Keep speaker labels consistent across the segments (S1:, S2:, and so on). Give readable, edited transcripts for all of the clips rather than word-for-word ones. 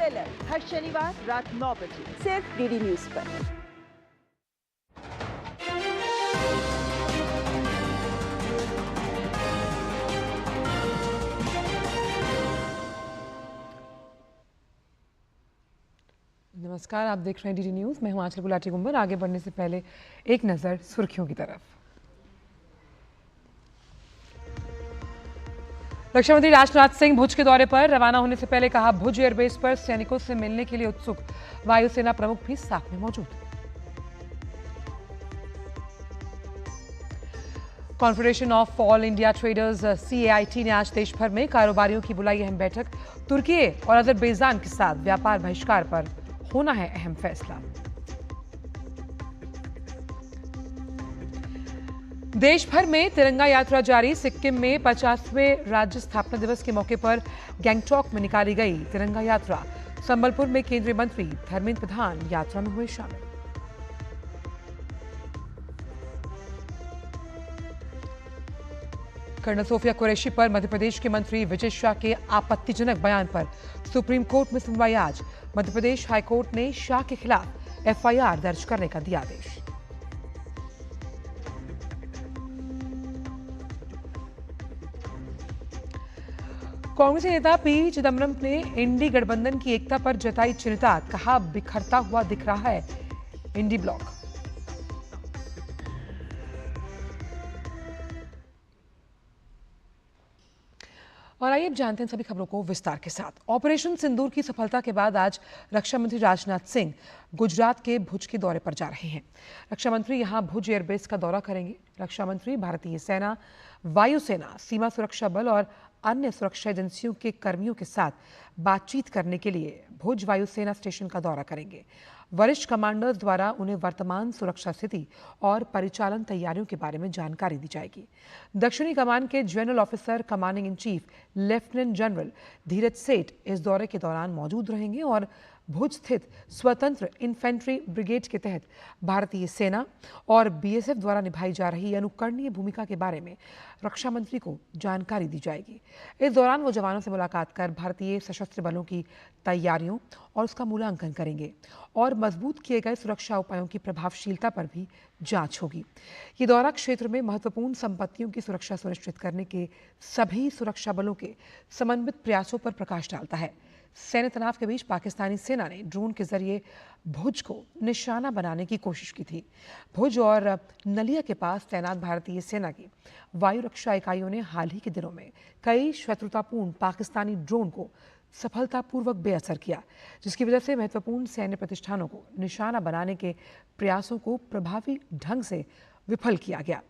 S1: Trailer हर शनिवार रात 9 बजे सिर्फ डीडी न्यूज पर।
S2: नमस्कार, आप देख रहे हैं डीडी न्यूज। मैं हूं आंचल गुलाटी गुंबर। आगे बढ़ने से पहले एक नजर सुर्खियों की तरफ। रक्षा मंत्री राजनाथ सिंह भुज के दौरे पर रवाना होने से पहले कहा, भुज एयरबेस पर सैनिकों से मिलने के लिए उत्सुक। वायुसेना प्रमुख भी साथ में मौजूद। Confederation of all India traders CAIT ने आज देश भर में कारोबारियों की बुलाई अहम बैठक। तुर्की और अजरबैजान के साथ व्यापार बहिष्कार पर होना है अहम फैसला। देश भर में तिरंगा यात्रा जारी। सिक्किम में 50वें राज्य स्थापना दिवस के मौके पर गैंगटॉक में निकाली गई तिरंगा यात्रा। संबलपुर में केंद्रीय मंत्री धर्मेंद्र प्रधान यात्रा में हुए शामिल। कर्नल सोफिया कुरैशी पर मध्य प्रदेश के मंत्री विजय शाह के आपत्तिजनक बयान पर सुप्रीम कोर्ट में सुनवाई आज। मध्य प्रदेश हाईकोर्ट ने शाह के खिलाफ FIR दर्ज करने का दिया आदेश। कांग्रेस नेता P चिदम्बरम ने इंडी गठबंधन की एकता पर जताई चिंता। कहा, बिखरता हुआ दिख रहा है इंडी ब्लॉक। और आइए अब जानते हैं सभी खबरों को विस्तार के साथ। ऑपरेशन सिंदूर की सफलता के बाद आज रक्षा मंत्री राजनाथ सिंह गुजरात के भुज के दौरे पर जा रहे हैं। रक्षा मंत्री यहां भुज एयरबेस का दौरा करेंगे। रक्षा मंत्री भारतीय सेना, वायुसेना, सीमा सुरक्षा बल और अन्य सुरक्षा एजेंसियों के कर्मियों के साथ बातचीत करने के लिए भुज वायुसेना स्टेशन का दौरा करेंगे। वरिष्ठ कमांडर्स द्वारा उन्हें वर्तमान सुरक्षा स्थिति और परिचालन तैयारियों के बारे में जानकारी दी जाएगी। दक्षिणी कमान के general officer commanding in chief lieutenant general Dheeraj Seth इस दौरे के दौरान मौजूद रहेंगे और भुज स्थित स्वतंत्र इन्फेंट्री ब्रिगेड के तहत भारतीय सेना और BSF द्वारा निभाई जा रही अनुकरणीय भूमिका के बारे में रक्षा मंत्री को जानकारी दी जाएगी। इस दौरान वो जवानों से मुलाकात कर भारतीय सशस्त्र बलों की तैयारियों और उसका मूल्यांकन करेंगे और मजबूत किए गए सुरक्षा उपायों की प्रभावशीलता पर भी जांच होगी। ये दौरा क्षेत्र में महत्वपूर्ण संपत्तियों की सुरक्षा सुनिश्चित करने के सभी सुरक्षा बलों के समन्वित प्रयासों पर प्रकाश डालता है। सैन्य तनाव के बीच पाकिस्तानी सेना ने ड्रोन के जरिए भुज को निशाना बनाने की कोशिश की थी। भुज और नलिया के पास तैनात भारतीय सेना की वायु रक्षा इकाइयों ने हाल ही के दिनों में कई शत्रुतापूर्ण पाकिस्तानी ड्रोन को सफलतापूर्वक बेअसर किया, जिसकी वजह से महत्वपूर्ण सैन्य प्रतिष्ठानों को निशाना बनाने के प्रयासों को प्रभावी ढंग से विफल किया गया।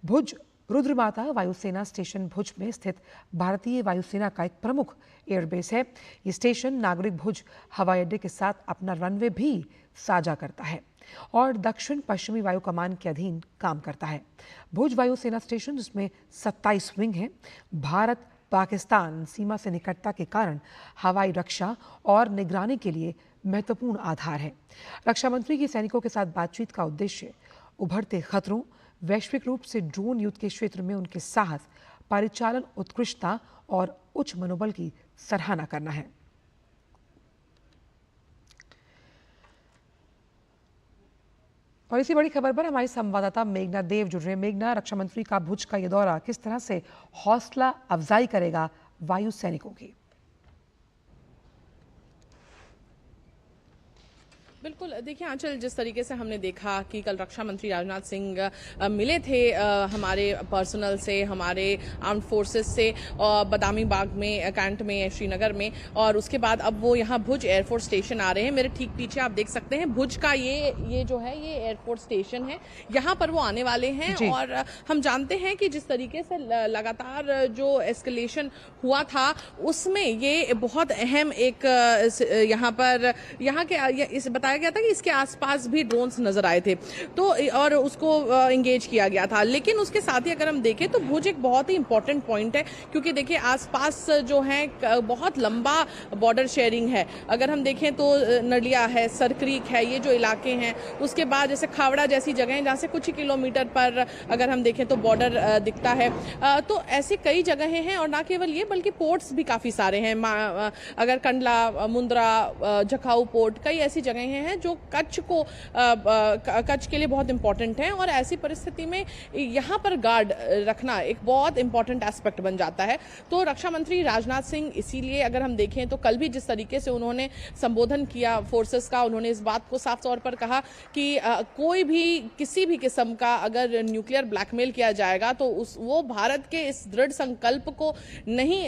S2: भुज रुद्रमाता वायुसेना स्टेशन भुज में स्थित भारतीय वायुसेना का एक प्रमुख एयरबेस है। ये स्टेशन नागरिक भुज हवाई अड्डे के साथ अपना रनवे भी साझा करता है और दक्षिण पश्चिमी वायु कमान के अधीन काम करता है। भुज वायुसेना स्टेशन, जिसमें 27 विंग हैं, भारत पाकिस्तान सीमा से निकटता के कारण हवाई रक्षा और निगरानी के लिए महत्वपूर्ण आधार है। रक्षा मंत्री की सैनिकों के साथ बातचीत का उद्देश्य उभरते खतरों, वैश्विक रूप से ड्रोन युद्ध के क्षेत्र में उनके साहस, परिचालन उत्कृष्टता और उच्च मनोबल की सराहना करना है। और इसी बड़ी खबर पर हमारी संवाददाता मेघना देव जुड़ रहे हैं। मेघना, रक्षा मंत्री का भुज का ये दौरा किस तरह से हौसला अफजाई करेगा वायु सैनिकों की?
S3: बिल्कुल, देखिए आंचल, जिस तरीके से हमने देखा कि कल रक्षा मंत्री राजनाथ सिंह मिले थे हमारे पर्सनल से, हमारे आर्म्ड फोर्सेस से, और बदामी बाग में, कैंट में, श्रीनगर में, और उसके बाद अब वो यहाँ भुज एयरफोर्स स्टेशन आ रहे हैं। मेरे ठीक पीछे आप देख सकते हैं भुज का ये जो है ये एयरफोर्स स्टेशन है, यहाँ पर वो आने वाले हैं। और हम जानते हैं कि जिस तरीके से लगातार जो एस्केलेशन हुआ था उसमें ये बहुत अहम एक यहाँ के बताया बताया गया था कि इसके आसपास भी ड्रोन्स नजर आए थे, तो और उसको एंगेज किया गया था। लेकिन उसके साथ ही अगर हम देखें तो भुज एक बहुत ही इंपॉर्टेंट पॉइंट है, क्योंकि देखिए आसपास जो है बहुत लंबा बॉर्डर शेयरिंग है। अगर हम देखें तो नलिया है, सरक्रीक है, ये जो इलाके हैं, उसके बाद जैसे खावड़ा जैसी जगह हैं जहाँ से कुछ ही किलोमीटर पर अगर हम देखें तो बॉर्डर दिखता है। तो ऐसी कई जगहें हैं, और ना केवल ये बल्कि पोर्ट्स भी काफ़ी सारे हैं। अगर कंडला, मुंद्रा, जखाऊ पोर्ट, कई ऐसी जगहें हैं जो कच्छ के लिए बहुत इंपॉर्टेंट हैं, और ऐसी परिस्थिति में यहाँ पर गार्ड रखना एक बहुत इंपॉर्टेंट एस्पेक्ट बन जाता है। तो रक्षा मंत्री राजनाथ सिंह इसीलिए अगर हम देखें तो कल भी जिस तरीके से उन्होंने संबोधन किया फोर्सेस का, उन्होंने इस बात को साफ तौर पर कहा कि कोई भी किसी भी किस्म का अगर न्यूक्लियर ब्लैकमेल किया जाएगा तो वो भारत के इस दृढ़ संकल्प को नहीं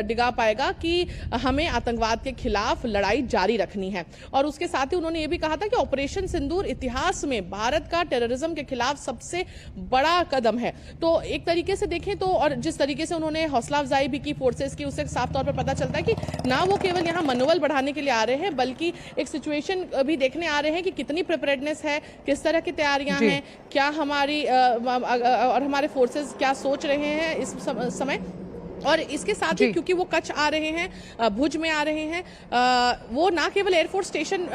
S3: डिगा पाएगा कि हमें आतंकवाद के खिलाफ लड़ाई जारी रखनी है। और उसके साथ ही उन्होंने ये भी कहा था कि ऑपरेशन सिंदूर इतिहास में भारत का टेररिज्म के खिलाफ सबसे बड़ा कदम है। तो एक तरीके से देखें तो, और जिस तरीके से उन्होंने हौसला अफजाई भी की फोर्सेस की, उससे साफ तौर पर पता चलता है कि ना वो केवल यहाँ मनोबल बढ़ाने के लिए आ रहे हैं, बल्कि एक सिचुएशन भी देखने आ रहे हैं कि कितनी प्रिपरेडनेस है, किस तरह की तैयारियां हैं, क्या हमारी और हमारे फोर्सेस क्या सोच रहे हैं इस समय। और इसके साथ ही क्योंकि वो कच्छ आ रहे हैं, भुज में आ रहे हैं, वो ना केवल एयरफोर्स स्टेशन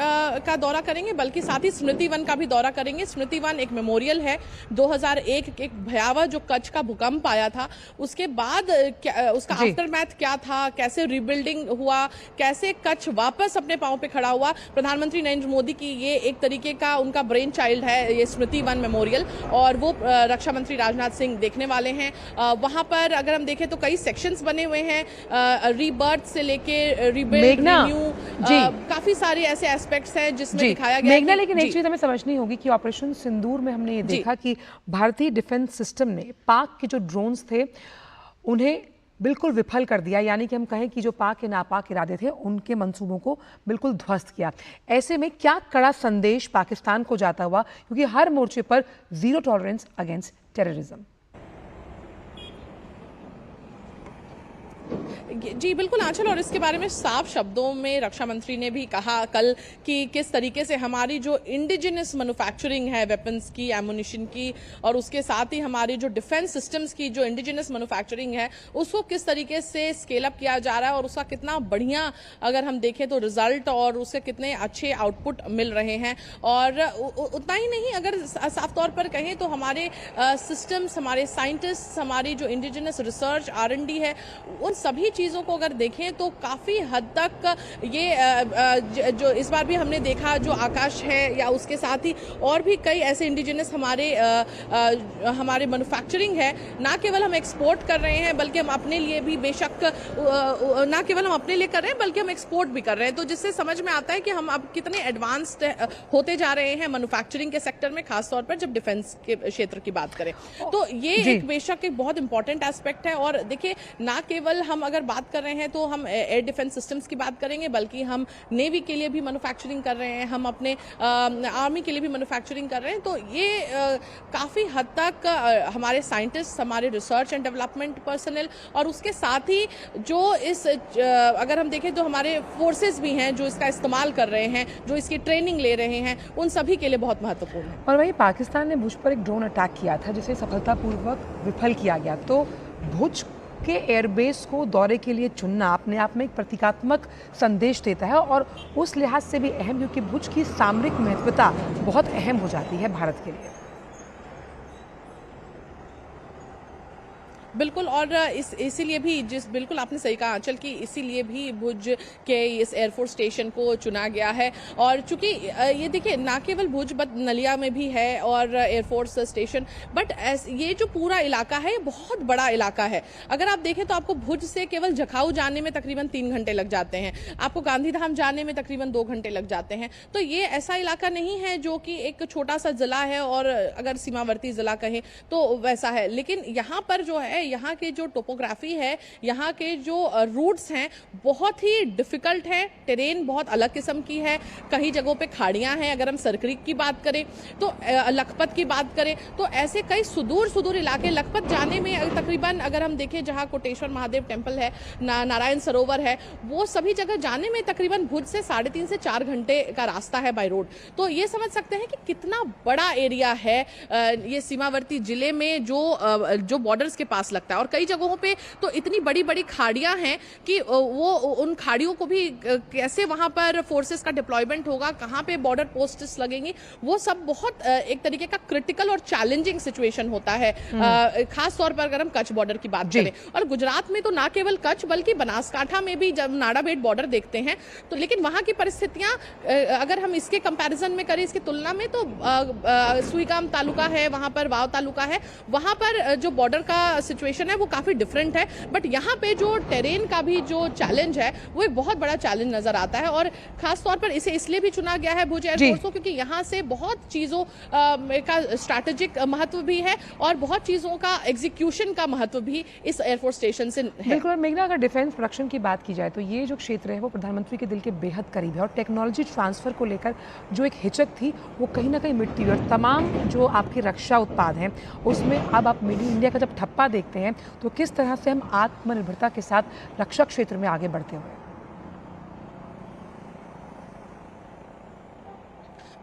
S3: का दौरा करेंगे बल्कि साथ ही स्मृति वन का भी दौरा करेंगे। स्मृति वन एक मेमोरियल है, 2001 एक भयावह जो कच्छ का भूकंप आया था, उसके बाद उसका आफ्टरमैथ क्या था, कैसे रिबिल्डिंग हुआ, कैसे कच्छ वापस अपने पांव पे खड़ा हुआ। प्रधानमंत्री नरेंद्र मोदी की ये एक तरीके का उनका ब्रेन चाइल्ड है ये स्मृति वन मेमोरियल, और वो रक्षा मंत्री राजनाथ सिंह देखने वाले हैं। वहां पर अगर हम देखें तो कई सेक्शंस बने हुए हैं, रीबर्थ से लेके रिबिल्ड, रिन्यू, काफी सारे ऐसे एस्पेक्ट्स हैं जिसमें दिखाया गया है।
S2: लेकिन एक चीज हमें समझनी होगी कि ऑपरेशन सिंदूर में हमने ये देखा कि भारतीय डिफेंस सिस्टम ने पाक के जो ड्रोन्स थे उन्हें बिल्कुल विफल कर दिया, यानी कि हम कहें कि जो पाक के नापाक इरादे थे उनके मंसूबों को बिल्कुल ध्वस्त किया। ऐसे में क्या कड़ा संदेश पाकिस्तान को जाता हुआ, क्योंकि हर मोर्चे पर जीरो टॉलरेंस अगेंस्ट टेररिज्म।
S3: जी बिल्कुल आंचल, और इसके बारे में साफ शब्दों में रक्षा मंत्री ने भी कहा कल कि किस तरीके से हमारी जो इंडिजिनस मैन्युफैक्चरिंग है वेपन्स की, एमुनिशन की, और उसके साथ ही हमारी जो डिफेंस सिस्टम्स की जो इंडिजिनस मैन्युफैक्चरिंग है उसको किस तरीके से स्केल अप किया जा रहा है, और उसका कितना बढ़िया अगर हम देखें तो रिजल्ट और उसके कितने अच्छे आउटपुट मिल रहे हैं। और उतना ही नहीं, अगर साफ तौर पर कहें तो हमारे सिस्टम्स, हमारे साइंटिस्ट, हमारी जो इंडिजिनस रिसर्च R&D है, उन सभी चीज़ों को अगर देखें तो काफ़ी हद तक ये जो इस बार भी हमने देखा जो आकाश है, या उसके साथ ही और भी कई ऐसे इंडिजिनस हमारे मैन्युफैक्चरिंग है, ना केवल हम एक्सपोर्ट कर रहे हैं बल्कि हम अपने लिए भी बेशक ना केवल हम अपने लिए कर रहे हैं बल्कि हम एक्सपोर्ट भी कर रहे हैं। तो जिससे समझ में आता है कि हम अब कितने एडवांस्ड होते जा रहे हैं मैन्युफैक्चरिंग के सेक्टर में, खासतौर पर जब डिफेंस के क्षेत्र की बात करें। तो ये एक बेशक एक बहुत इंपॉर्टेंट एस्पेक्ट है। और देखिए, ना केवल हम अगर बात कर रहे हैं तो हम एयर डिफेंस सिस्टम्स की बात करेंगे, बल्कि हम नेवी के लिए भी मैन्युफैक्चरिंग कर रहे हैं, हम अपने आर्मी के लिए भी मैन्युफैक्चरिंग कर रहे हैं। तो ये काफ़ी हद तक हमारे साइंटिस्ट, हमारे रिसर्च एंड डेवलपमेंट पर्सनल, और उसके साथ ही जो इस अगर हम देखें तो हमारे फोर्सेस भी हैं जो इसका इस्तेमाल कर रहे हैं, जो इसकी ट्रेनिंग ले रहे हैं, उन सभी के लिए बहुत महत्वपूर्ण है।
S2: और वहीं पाकिस्तान ने भुज पर एक ड्रोन अटैक किया था जिसे सफलतापूर्वक विफल किया गया। तो भुज के एयरबेस को दौरे के लिए चुनना अपने आप में एक प्रतीकात्मक संदेश देता है, और उस लिहाज से भी अहम, क्योंकि भुज की सामरिक महत्वता बहुत अहम हो जाती है भारत के लिए।
S3: बिल्कुल, और इसीलिए भी बिल्कुल आपने सही कहा आंचल कि इसीलिए भी भुज के इस एयरफोर्स स्टेशन को चुना गया है। और चूंकि ये देखिए, ना केवल भुज बट नलिया में भी है और एयरफोर्स स्टेशन, बट ये जो पूरा इलाका है ये बहुत बड़ा इलाका है। अगर आप देखें तो आपको भुज से केवल जखाऊ जाने में तकरीबन 3 घंटे लग जाते हैं, आपको गांधीधाम जाने में तकरीबन 2 घंटे लग जाते हैं। तो ये ऐसा इलाका नहीं है जो कि एक छोटा सा जिला है और अगर सीमावर्ती जिला कहें तो वैसा है, लेकिन यहाँ पर जो है यहाँ के जो टोपोग्राफी है, यहाँ के जो रूट्स हैं बहुत ही डिफिकल्ट है, टेरेन बहुत अलग किस्म की है, कई जगहों पे खाड़ियाँ हैं। अगर हम सरक्रीक की बात करें तो लखपत की बात करें तो ऐसे कई सुदूर इलाके, लखपत जाने में तकरीबन अगर हम देखें जहाँ कोटेश्वर महादेव टेम्पल है, नारायण सरोवर है, वो सभी जगह जाने में तकरीबन भुज से 3.5 से 4 घंटे का रास्ता है बाय रोड। तो ये समझ सकते हैं कि कितना बड़ा एरिया है ये सीमावर्ती जिले में जो बॉर्डर्स के पास लगता है। और कई जगहों पे तो इतनी बड़ी बड़ी खाड़ियां हैं कि वो उन खाड़ियों को भी कैसे वहां पर फोर्सेस का डिप्लॉयमेंट होगा, कहां पे बॉर्डर पोस्ट्स लगेंगी, वो सब बहुत एक तरीके का क्रिटिकल और चैलेंजिंग सिचुएशन होता है, खास तौर पर अगर हम कच्छ बॉर्डर की बात करें। और गुजरात में तो ना केवल कच्छ बल्कि बनासकांठा में भी जब नाड़ाबेट बॉर्डर देखते हैं तो, लेकिन वहां की परिस्थितियां अगर हम इसके कंपैरिजन में करें, इसकी तुलना में, तो सुईगाम तालुका है, वहां पर वाव तालुका है, वहां पर जो बॉर्डर का सिचुएशन है वो काफी डिफरेंट है। बट यहाँ पे जो टेरेन का भी जो चैलेंज है वो एक बहुत बड़ा चैलेंज नजर आता है। और खास तौर पर इसे इसलिए भी चुना गया है भुज एयरफोर्स को क्योंकि यहाँ से बहुत चीजों का स्ट्रैटेजिक महत्व भी है और बहुत चीजों का एग्जीक्यूशन का महत्व भी इस एयरफोर्स स्टेशन से है।
S2: बिल्कुल मेघना, अगर डिफेंस प्रोडक्शन की बात की जाए तो ये जो क्षेत्र है वो प्रधानमंत्री के दिल के बेहद करीब है और टेक्नोलॉजी ट्रांसफर को लेकर जो एक हिचक थी वो कहीं ना कहीं मिटती है। और तमाम जो आपके रक्षा उत्पाद हैं उसमें अब आप मेड इन इंडिया का जब ठप्पा देखते हैं तो किस तरह से हम आत्मनिर्भरता के साथ रक्षा क्षेत्र में आगे बढ़ते हुए।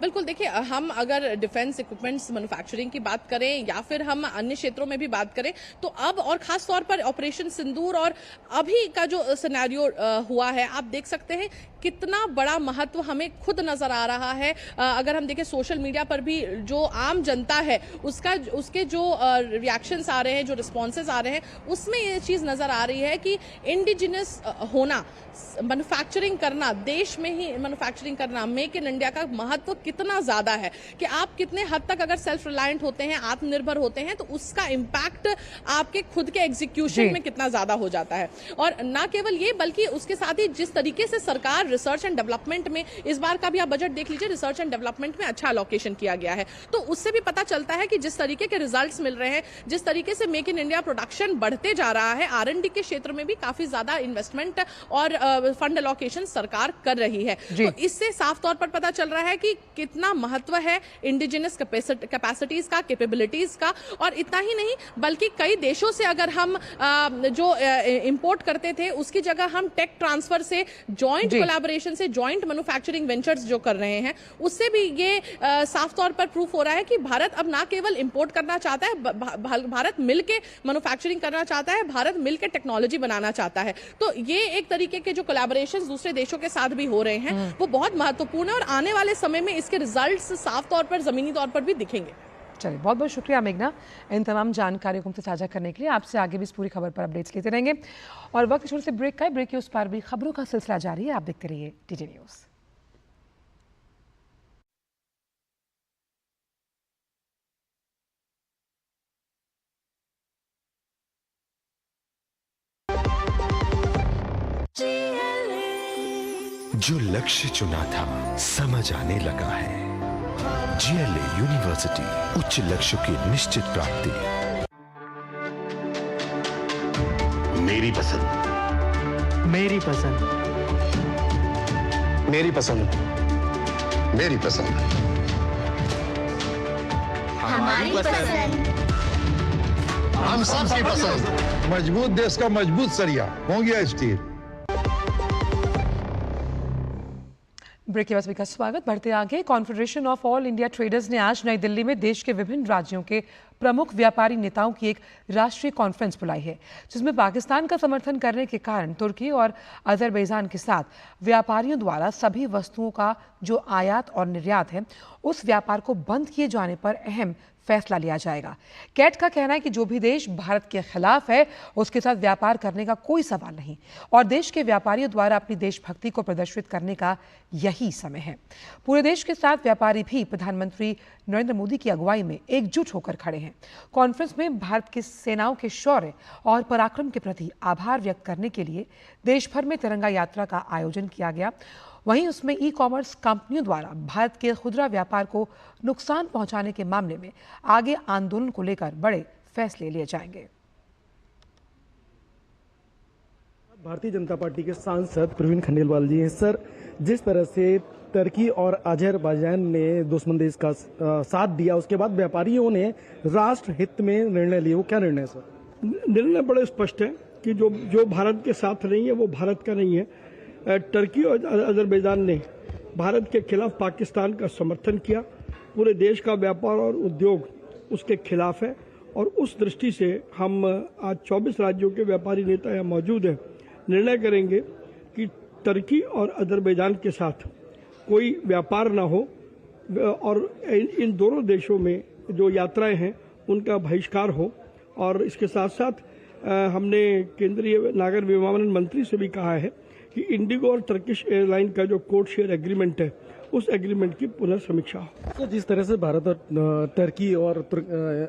S3: बिल्कुल, देखिए हम अगर डिफेंस इक्विपमेंट्स मैन्युफैक्चरिंग की बात करें या फिर हम अन्य क्षेत्रों में भी बात करें तो अब और खास तौर पर ऑपरेशन सिंदूर और अभी का जो सिनेरियो हुआ है, आप देख सकते हैं कितना बड़ा महत्व हमें खुद नजर आ रहा है। अगर हम देखें सोशल मीडिया पर भी जो आम जनता है उसके जो रिएक्शंस आ रहे हैं, जो रिस्पॉन्सेज आ रहे हैं, उसमें ये चीज़ नज़र आ रही है कि इंडिजिनस होना, मैन्युफैक्चरिंग करना, देश में ही मैन्युफैक्चरिंग करना, मेक इन इंडिया का महत्व कितना ज़्यादा है कि आप कितने हद तक अगर सेल्फ रिलायंट होते हैं, आत्मनिर्भर होते हैं, तो उसका इम्पैक्ट आपके खुद के एग्जीक्यूशन में कितना ज़्यादा हो जाता है। और ना केवल ये बल्कि उसके साथ ही जिस तरीके से सरकार रिसर्च एंड डेवलपमेंट में, इस बार का भी आप बजट देख लीजिए, रिसर्च एंड डेवलपमेंट में अच्छा अलोकेशन किया गया है, तो उससे भी पता चलता है कि जिस तरीके के रिजल्ट्स मिल रहे हैं, जिस तरीके से मेक इन इंडिया प्रोडक्शन बढ़ते जा रहा है, R&D के क्षेत्र में भी काफी ज्यादा इन्वेस्टमेंट और फंड अलोकेशन सरकार कर रही है। तो इससे साफ तौर पर पता चल रहा है कि कितना महत्व है इंडिजिनस कैपेसिटीज का, कैपेबिलिटीज का। और इतना ही नहीं बल्कि कई देशों से अगर हम जो इंपोर्ट करते थे उसकी जगह हम टेक ट्रांसफर से, जॉइंट कोलैबोरेशन से, जॉइंट मैन्युफैक्चरिंग वेंचर्स जो कर रहे हैं, उससे भी ये साफ तौर पर प्रूफ हो रहा है कि भारत अब ना केवल इंपोर्ट करना चाहता है, भारत मिलके मैन्युफैक्चरिंग करना चाहता है, भारत मिलके टेक्नोलॉजी बनाना चाहता है। तो ये एक तरीके के जो कोलैबोरेशंस दूसरे देशों के साथ भी हो रहे हैं वो बहुत महत्वपूर्ण है और आने वाले समय में इसके रिजल्ट्स साफ तौर पर, जमीनी तौर पर भी दिखेंगे।
S2: चलिए, बहुत बहुत शुक्रिया मेघना इन तमाम जानकारियों को हमसे साझा करने के लिए। आपसे आगे भी इस पूरी खबर पर अपडेट्स लेते रहेंगे और वक्त छोटे से ब्रेक का है। ब्रेक के उस पार भी खबरों का सिलसिला जारी है। आप देखते रहिए DD न्यूज़।
S4: जो लक्ष्य चुना था समझ आने लगा है। GLA यूनिवर्सिटी, उच्च लक्ष्य की निश्चित प्राप्ति।
S5: मेरी पसंद,
S6: मेरी पसंद,
S5: मेरी पसंद, मेरी पसंद,
S7: हमारी पसंद,
S5: हम सबकी पसंद।
S8: मजबूत देश का मजबूत सरिया हो गया स्टील।
S2: ब्रेक के बाद सभी का स्वागत। बढ़ते आगे, confederation of all India traders ने आज नई दिल्ली में देश के विभिन्न राज्यों के प्रमुख व्यापारी नेताओं की एक राष्ट्रीय कॉन्फ्रेंस बुलाई है, जिसमें पाकिस्तान का समर्थन करने के कारण तुर्की और अजरबैजान के साथ व्यापारियों द्वारा सभी वस्तुओं का जो आयात और निर्यात है उस व्यापार को बंद किए जाने पर अहम फैसला लिया जाएगा। कैट का कहना है कि जो भी देश भारत के खिलाफ है उसके साथ व्यापार करने का कोई सवाल नहीं और देश के व्यापारियों द्वारा अपनी देशभक्ति को प्रदर्शित करने का यही समय है। पूरे देश के साथ व्यापारी भी प्रधानमंत्री नरेंद्र मोदी की अगुवाई में एकजुट होकर खड़े हैं। कॉन्फ्रेंस में भारत की सेनाओं के शौर्य और पराक्रम के प्रति आभार व्यक्त करने के लिए देश भर में तिरंगा यात्रा का आयोजन किया गया। वहीं उसमें ई-कॉमर्स कंपनियों द्वारा भारत के खुदरा व्यापार को नुकसान पहुंचाने के मामले में आगे आंदोलन को लेकर बड़े फैसले लिए जाएंगे।
S6: भारतीय जनता पार्टी के सांसद प्रवीण खंडेलवाल जी हैं। सर, जिस तरह से तुर्की और अजरबैजान ने दुश्मन देश का साथ दिया, उसके बाद व्यापारियों ने राष्ट्र हित में निर्णय लिए, वो क्या निर्णय है सर?
S9: निर्णय बड़े स्पष्ट है कि जो भारत के साथ नहीं है वो भारत का नहीं है। तुर्की और अजरबैजान ने भारत के खिलाफ पाकिस्तान का समर्थन किया। पूरे देश का व्यापार और उद्योग उसके खिलाफ है और उस दृष्टि से हम आज 24 राज्यों के व्यापारी नेता यहाँ मौजूद हैं, निर्णय करेंगे कि तुर्की और अजरबैजान के साथ कोई व्यापार ना हो और इन दोनों देशों में जो यात्राएं हैं उनका बहिष्कार हो। और इसके साथ साथ हमने केंद्रीय नागर विमानन मंत्री से भी कहा है कि इंडिगो और टर्किश एयरलाइन का जो कोड शेयर एग्रीमेंट है उस एग्रीमेंट की पुनः समीक्षा हो।
S6: तो जिस तरह से भारत और तुर्की और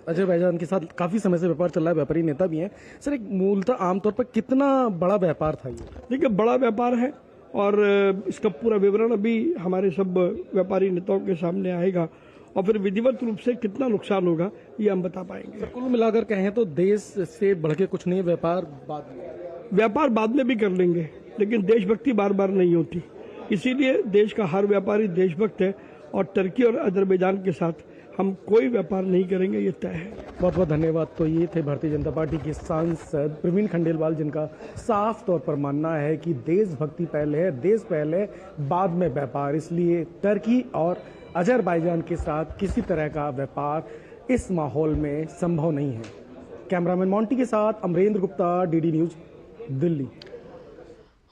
S6: अजरबैजान के साथ काफी समय से व्यापार चल रहा है, व्यापारी नेता भी हैं सर, एक मूलतः आमतौर पर कितना बड़ा व्यापार था ये?
S9: देखिए, बड़ा व्यापार है और इसका पूरा विवरण अभी हमारे सब व्यापारी नेताओं के सामने आएगा और फिर विधिवत रूप से कितना नुकसान होगा ये हम बता पाएंगे।
S6: कुल मिलाकर कहें तो देश से बढ़ के कुछ नहीं,
S9: व्यापार बाद में भी कर लेंगे, लेकिन देशभक्ति बार बार नहीं होती। इसीलिए देश का हर व्यापारी देशभक्त है और तुर्की और अजरबैजान के साथ हम कोई व्यापार नहीं करेंगे, ये तय है।
S6: बहुत बहुत धन्यवाद। तो ये थे भारतीय जनता पार्टी के सांसद प्रवीण खंडेलवाल, जिनका साफ तौर पर मानना है कि देशभक्ति पहले है, देश पहले, बाद में व्यापार। इसलिए तुर्की और अजरबैजान के साथ किसी तरह का व्यापार इस माहौल में संभव नहीं है। कैमरामैन मोंटी के साथ अमरेंद्र गुप्ता, डीडी न्यूज, दिल्ली।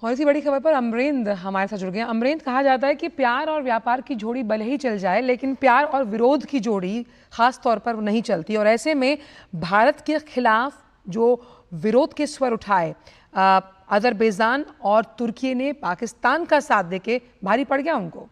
S2: और इसी बड़ी खबर पर अमरेंद्र हमारे साथ जुड़ गए। अमरेंद्र, कहा जाता है कि प्यार और व्यापार की जोड़ी भले ही चल जाए, लेकिन प्यार और विरोध की जोड़ी खास तौर पर नहीं चलती। और ऐसे में भारत के खिलाफ जो विरोध के स्वर उठाए अजरबैजान और तुर्की ने, पाकिस्तान का साथ देके भारी पड़ गया उनको।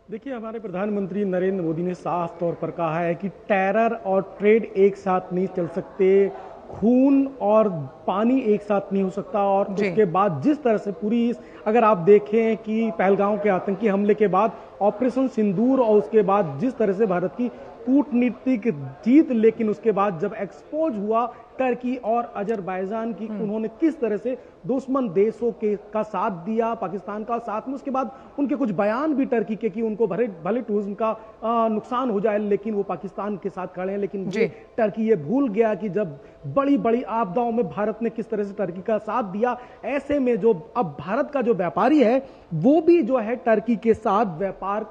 S6: देखिए, हमारे प्रधानमंत्री नरेंद्र मोदी ने साफ तौर पर कहा है कि टेरर और ट्रेड एक साथ नहीं चल सकते, खून और पानी एक साथ नहीं हो सकता। और उसके बाद जिस तरह से पूरी, अगर आप देखें कि पहलगांव के आतंकी हमले के बाद ऑपरेशन सिंदूर और उसके बाद जिस तरह से भारत की कूटनीतिक जीत, लेकिन उसके बाद जब एक्सपोज हुआ तुर्की और अजरबैजान की, उन्होंने किस तरह से दुश्मन देशों का साथ दिया, पाकिस्तान का साथ में, उसके बाद उनके कुछ बयान भी तुर्की के कि उनको भले टूरिज्म का नुकसान हो जाए लेकिन वो पाकिस्तान के साथ खड़े हैं। लेकिन तुर्की ये भूल गया कि जब बड़ी बड़ी आपदाओं में भारत ने किस तरह से तुर्की का साथ दिया। ऐसे में जो अब भारत का जो व्यापारी है वो भी जो है तुर्की के साथ व्यापार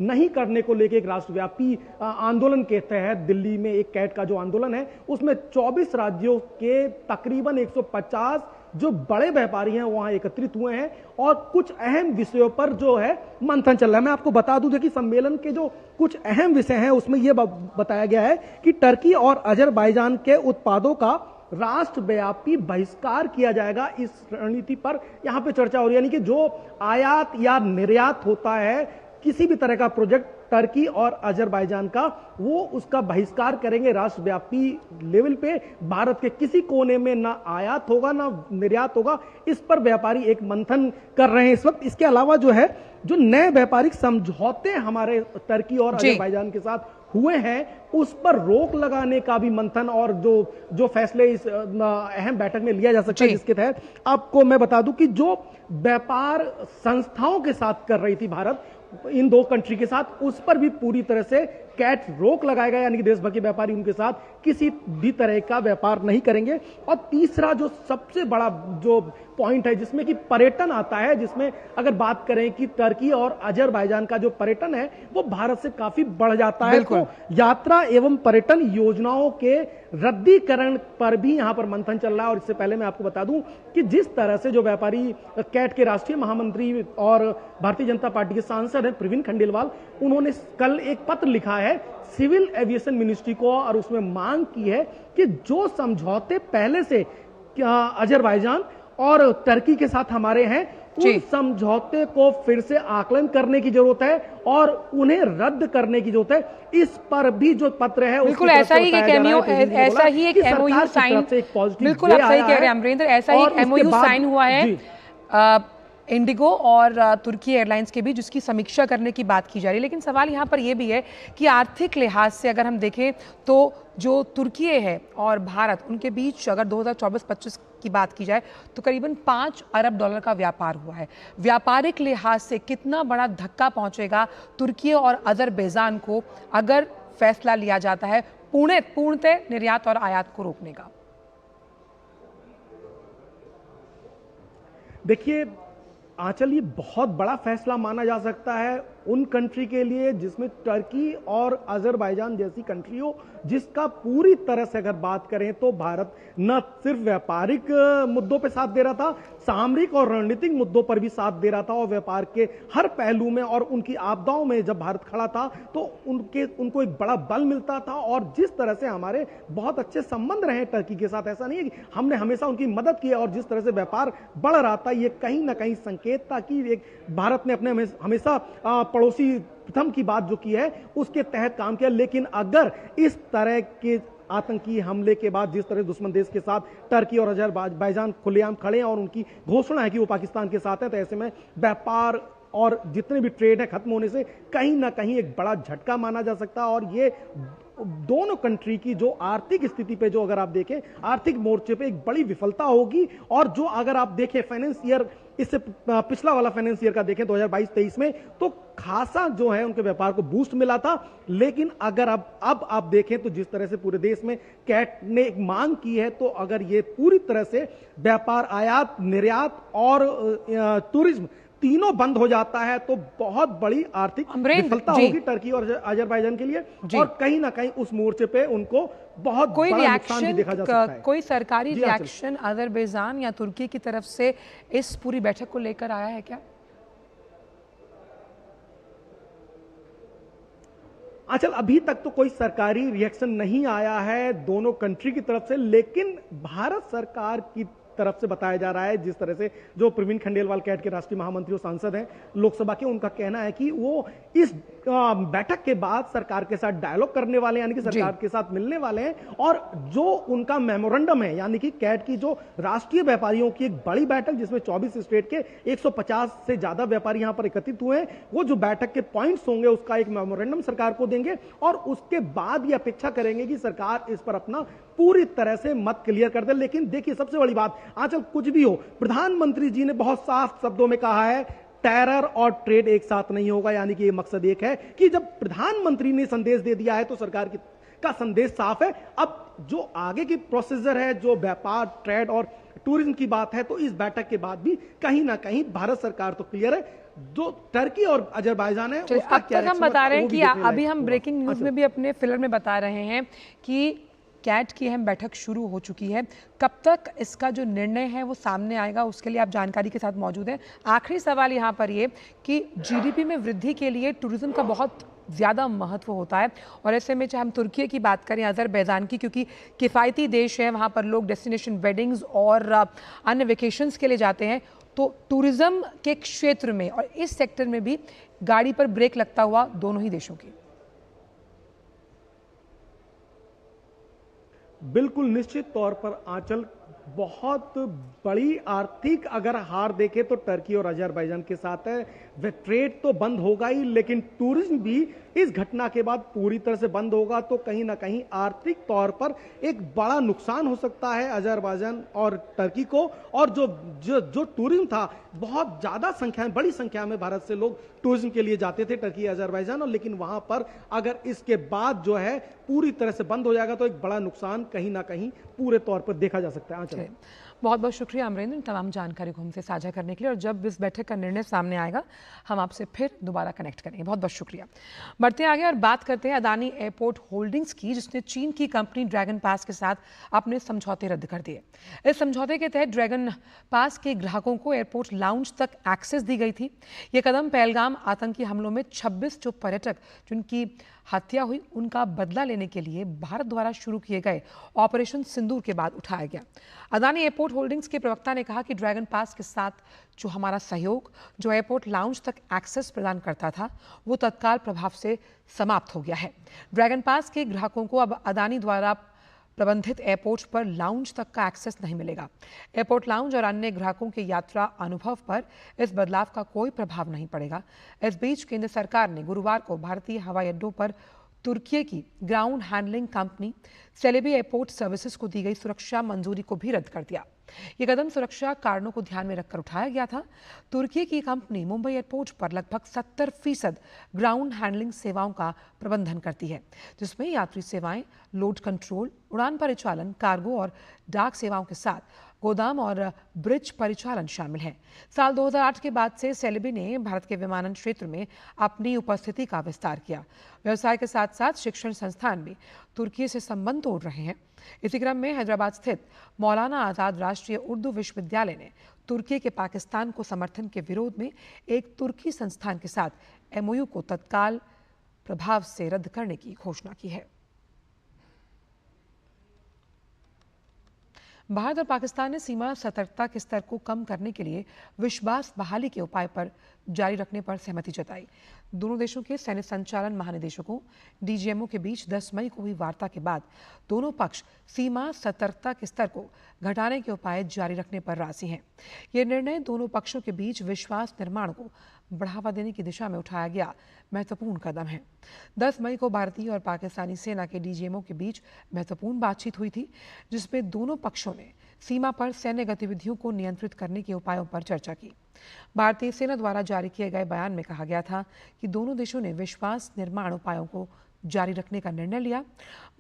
S6: नहीं करने को लेकर एक राष्ट्रव्यापी आंदोलन के तहत दिल्ली में एक कैट का जो आंदोलन है उसमें 24 राज्यों के तकरीबन 150 जो बड़े व्यापारी हैं वहां एकत्रित हुए हैं और कुछ अहम विषयों पर जो है मंथन चल रहा है। मैं आपको बता दूं कि सम्मेलन के जो कुछ अहम विषय हैं उसमें यह बताया गया है कि तुर्की और अजरबैजान के उत्पादों का राष्ट्रव्यापी बहिष्कार किया जाएगा। इस रणनीति पर यहां पे चर्चा हो रही है, यानी कि जो आयात या निर्यात होता है किसी भी तरह का प्रोजेक्ट तुर्की और अजरबैजान का, वो उसका बहिष्कार करेंगे राष्ट्रव्यापी लेवल पे। भारत के किसी कोने में ना आयात होगा ना निर्यात होगा। इस पर व्यापारी एक मंथन कर रहे हैं इस वक्त। इसके अलावा जो है जो नए व्यापारिक समझौते हमारे तुर्की और अजरबैजान के साथ हुए हैं उस पर रोक लगाने का भी मंथन और जो फैसले इस अहम बैठक में लिया जा सकता है, जिसके तहत आपको मैं बता दूं कि जो व्यापार संस्थाओं के साथ कर रही थी भारत इन दो कंट्री के साथ, उस पर भी पूरी तरह से कैट रोक लगाएगा, यानी कि देश भर के व्यापारी उनके साथ किसी भी तरह का व्यापार नहीं करेंगे। और तीसरा जो सबसे बड़ा जो पॉइंट है जिसमें कि पर्यटन आता है, जिसमें अगर बात करें कि तुर्की और अजरबैजान का जो पर्यटन है वो भारत से काफी बढ़ जाता है, तो यात्रा एवं पर्यटन योजनाओं के रद्दीकरण पर भी यहां पर मंथन चल रहा है। और इससे पहले मैं आपको बता दूं कि जिस तरह से जो व्यापारी कैट के राष्ट्रीय महामंत्री और भारतीय जनता पार्टी के सांसद हैं प्रवीण खंडेलवाल, उन्होंने कल एक पत्र लिखा है सिविल एविएशन मिनिस्ट्री को और उसमें मांग की है कि जो समझौते पहले से अजरबैजान और तुर्की के साथ हमारे हैं उन समझौते को फिर से आकलन करने की जरूरत है और उन्हें रद्द करने की जरूरत है। इस पर भी जो पत्र है
S2: बिल्कुल ऐसा ही एक एमओयू साइन, बिल्कुल आप सही कह रहे हैं अमरेंद्र, ऐसा ही एक एमओयू साइन हुआ है इंडिगो और तुर्की एयरलाइंस के बीच जिसकी समीक्षा करने की बात की जा रही है। लेकिन सवाल यहाँ पर यह भी है कि आर्थिक लिहाज से अगर हम देखें तो जो तुर्की है और भारत उनके बीच अगर 2024-25 की बात की जाए तो करीबन 5 अरब डॉलर का व्यापार हुआ है। व्यापारिक लिहाज से कितना बड़ा धक्का पहुंचेगा तुर्की और अजरबैजान को अगर फैसला लिया जाता है पूर्णतः निर्यात और आयात को रोकने का?
S6: देखिए आंचल, ये बहुत बड़ा फैसला माना जा सकता है उन कंट्री के लिए जिसमें टर्की और अजरबैजान जैसी कंट्री हो, जिसका पूरी तरह से अगर बात करें तो भारत न सिर्फ व्यापारिक मुद्दों पे साथ दे रहा था, सामरिक और रणनीतिक मुद्दों पर भी साथ दे रहा था और व्यापार के हर पहलू में और उनकी आपदाओं में जब भारत खड़ा था तो उनको एक बड़ा बल मिलता था। और जिस तरह से हमारे बहुत अच्छे संबंध रहे टर्की के साथ, ऐसा नहीं है कि हमने हमेशा उनकी मदद की और जिस तरह से व्यापार बढ़ रहा था, ये कहीं ना कहीं संकेत था कि एक भारत ने अपने हमेशा पड़ोसी प्रथम की बात जो की है उसके तहत काम किया। लेकिन अगर इस तरह के आतंकी हमले के बाद जिस तरह दुश्मन देश के साथ टर्की और अजरबैजान खुलेआम खड़े हैं और उनकी घोषणा है कि वो पाकिस्तान के साथ है, तो ऐसे में व्यापार और जितने भी ट्रेड है खत्म होने से कहीं ना कहीं एक बड़ा झटका माना जा सकता है। और ये दोनों कंट्री की जो आर्थिक स्थिति पे जो अगर आप देखें आर्थिक मोर्चे पे एक बड़ी विफलता होगी। और जो अगर आप देखें फाइनेंस ईयर, इससे पिछला वाला फाइनेंस ईयर का देखें 2022-23 में, तो खासा जो है उनके व्यापार को बूस्ट मिला था। लेकिन अगर अब आप देखें तो जिस तरह से पूरे देश में कैट ने एक मांग की है, तो अगर ये पूरी तरह से व्यापार, आयात, निर्यात और टूरिज्म तीनों बंद हो जाता है तो बहुत बड़ी आर्थिक विफलता होगी टर्की और अजरबैजान के लिए। और कहीं ना कहीं उस मोर्चे पे उनको बहुत
S2: कोई
S6: बड़ा नुकसान भी देखा जा सकता है।
S2: कोई सरकारी रिएक्शन अजरबैजान या तुर्की की तरफ से इस पूरी बैठक को लेकर आया है क्या?
S6: अच्छा, अभी तक तो कोई सरकारी रिएक्शन नहीं आया है दोनों कंट्री की तरफ से, लेकिन भारत सरकार की तरफ से बताया जा रहा है, जिस तरह से जो प्रवीण खंडेलवाल कैट के राष्ट्रीय महामंत्री और सांसद हैं लोकसभा के, उनका कहना है कि वो इस बैठक के बाद सरकार के साथ डायलॉग करने वाले हैं, यानी कि सरकार के साथ मिलने वाले हैं। और जो उनका मेमोरेंडम है, यानी कि कैट की जो राष्ट्रीय व्यापारियों की एक बड़ी बैठक जिसमें 24 स्टेट के 150 से ज्यादा व्यापारी यहां पर एकत्रित हुए हैं, वो जो बैठक के पॉइंट्स होंगे उसका एक मेमोरेंडम सरकार को देंगे और उसके बाद ये अपेक्षा करेंगे कि सरकार इस पर अपना पूरी तरह से मत क्लियर कर दे। लेकिन देखिए सबसे बड़ी बात, आजकल कुछ भी हो, प्रधानमंत्री जी ने बहुत साफ शब्दों में कहा है टेरर और ट्रेड एक साथ नहीं होगा। यानी कि ये मकसद एक है कि जब प्रधानमंत्री ने संदेश दे दिया है तो सरकार का संदेश साफ है। अब जो आगे की प्रोसीजर है, जो व्यापार, ट्रेड और टूरिज्म की बात है, तो इस बैठक के बाद भी कहीं ना कहीं भारत सरकार तो क्लियर है। जो टर्की और अजरबैजान है
S2: उसका अब तक हम बता रहे हैं कि अभी हम ब्रेकिंग न्यूज में भी अपने फिल्म में बता रहे हैं कि कैट की अहम बैठक शुरू हो चुकी है। कब तक इसका जो निर्णय है वो सामने आएगा, उसके लिए आप जानकारी के साथ मौजूद हैं। आखिरी सवाल यहाँ पर ये कि जीडीपी में वृद्धि के लिए टूरिज्म का बहुत ज़्यादा महत्व होता है और ऐसे में चाहे हम तुर्की की बात करें, अजरबैजान की, क्योंकि किफ़ायती देश है, वहाँ पर लोग डेस्टिनेशन वेडिंग्स और अन्य वेकेशंस के लिए जाते हैं, तो टूरिज्म के क्षेत्र में और इस सेक्टर में भी गाड़ी पर ब्रेक लगता हुआ दोनों ही देशों की।
S6: बिल्कुल निश्चित तौर पर आंचल, बहुत बड़ी आर्थिक अगर हार देखे तो टर्की और अजरबैजान के साथ है। वे ट्रेड तो बंद होगा ही, लेकिन टूरिज्म भी इस घटना के बाद पूरी तरह से बंद होगा तो कहीं ना कहीं आर्थिक तौर पर एक बड़ा नुकसान हो सकता है अजरबैजान और टर्की को। और जो टूरिज्म था, बहुत ज्यादा संख्या में, बड़ी संख्या में भारत से लोग टूरिज्म के लिए जाते थे टर्की, अजरबैजान, और लेकिन वहां पर अगर इसके बाद जो है पूरी तरह से बंद हो जाएगा तो एक बड़ा नुकसान कहीं ना कहीं पूरे तौर पर देखा जा सकता है।
S2: बहुत बहुत शुक्रिया अमरेंद्र, तमाम जानकारी को हमसे साझा करने के लिए। और जब इस बैठक का निर्णय सामने आएगा हम आपसे फिर दोबारा कनेक्ट करेंगे। बहुत बहुत शुक्रिया। बढ़ते आगे और बात करते हैं अदानी एयरपोर्ट होल्डिंग्स की, जिसने चीन की कंपनी ड्रैगन पास के साथ अपने समझौते रद्द कर दिए। इस समझौते के तहत ड्रैगन पास के ग्राहकों को एयरपोर्ट लाउंज तक एक्सेस दी गई थी। ये कदम पहलगाम आतंकी हमलों में 26 जो पर्यटक जिनकी हत्या हुई उनका बदला लेने के लिए भारत द्वारा शुरू किए गए ऑपरेशन सिंदूर के बाद उठाया गया। अदानी एयरपोर्ट होल्डिंग्स के प्रवक्ता ने कहा कि ड्रैगन पास के साथ जो हमारा सहयोग, जो एयरपोर्ट लाउंज तक एक्सेस प्रदान करता था, वो तत्काल प्रभाव से समाप्त हो गया है। ड्रैगन पास के ग्राहकों को अब अदानी द्वारा प्रबंधित एयरपोर्ट पर लाउंज तक का एक्सेस नहीं मिलेगा। एयरपोर्ट लाउंज और अन्य ग्राहकों के यात्रा अनुभव पर इस बदलाव का कोई प्रभाव नहीं पड़ेगा। इस बीच केंद्र सरकार ने गुरुवार को भारतीय हवाई अड्डों पर तुर्की की ground handling company Celebi airport services को दी गई सुरक्षा मंजूरी को भी रद्द कर दिया। ये कदम सुरक्षा कारणों को ध्यान में रखकर उठाया गया था। तुर्की की कंपनी मुंबई एयरपोर्ट पर लगभग 70% ग्राउंड हैंडलिंग सेवाओं का प्रबंधन करती है, जिसमें यात्री सेवाएं, लोड कंट्रोल, उड़ान परिचालन, कार्गो और डाक सेवाओं के साथ गोदाम और ब्रिज परिचालन शामिल है। साल 2008 के बाद से सेलेबी ने भारत के विमानन क्षेत्र में अपनी उपस्थिति का विस्तार किया। व्यवसाय के साथ साथ शिक्षण संस्थान भी तुर्की से संबंध तोड़ रहे हैं। इसी क्रम में हैदराबाद स्थित मौलाना आजाद राष्ट्रीय उर्दू विश्वविद्यालय ने तुर्की के पाकिस्तान को समर्थन के विरोध में एक तुर्की संस्थान के साथ एमओयू को तत्काल प्रभाव से रद्द करने की घोषणा की है। भारत और पाकिस्तान ने सीमा सतर्कता के स्तर को कम करने के लिए विश्वास बहाली के उपाय पर जारी रखने पर सहमति जताई। दोनों देशों के सैन्य संचालन महानिदेशकों डीजीएमओ के बीच 10 मई को हुई वार्ता के बाद दोनों पक्ष सीमा सतर्कता के स्तर को घटाने के उपाय जारी रखने पर राजी हैं। ये निर्णय दोनों पक्षों के बीच विश्वास निर्माण को बढ़ावा देने की दिशा में उठाया गया महत्वपूर्ण कदम है। 10 मई को भारतीय और पाकिस्तानी सेना के डीजीएमओ के बीच महत्वपूर्ण बातचीत हुई थी, जिसमें दोनों पक्षों ने सीमा पर सैन्य गतिविधियों को नियंत्रित करने के उपायों पर चर्चा की। भारतीय सेना द्वारा जारी किए गए बयान में कहा गया था कि दोनों देशों ने विश्वास निर्माण उपायों को जारी रखने का निर्णय लिया।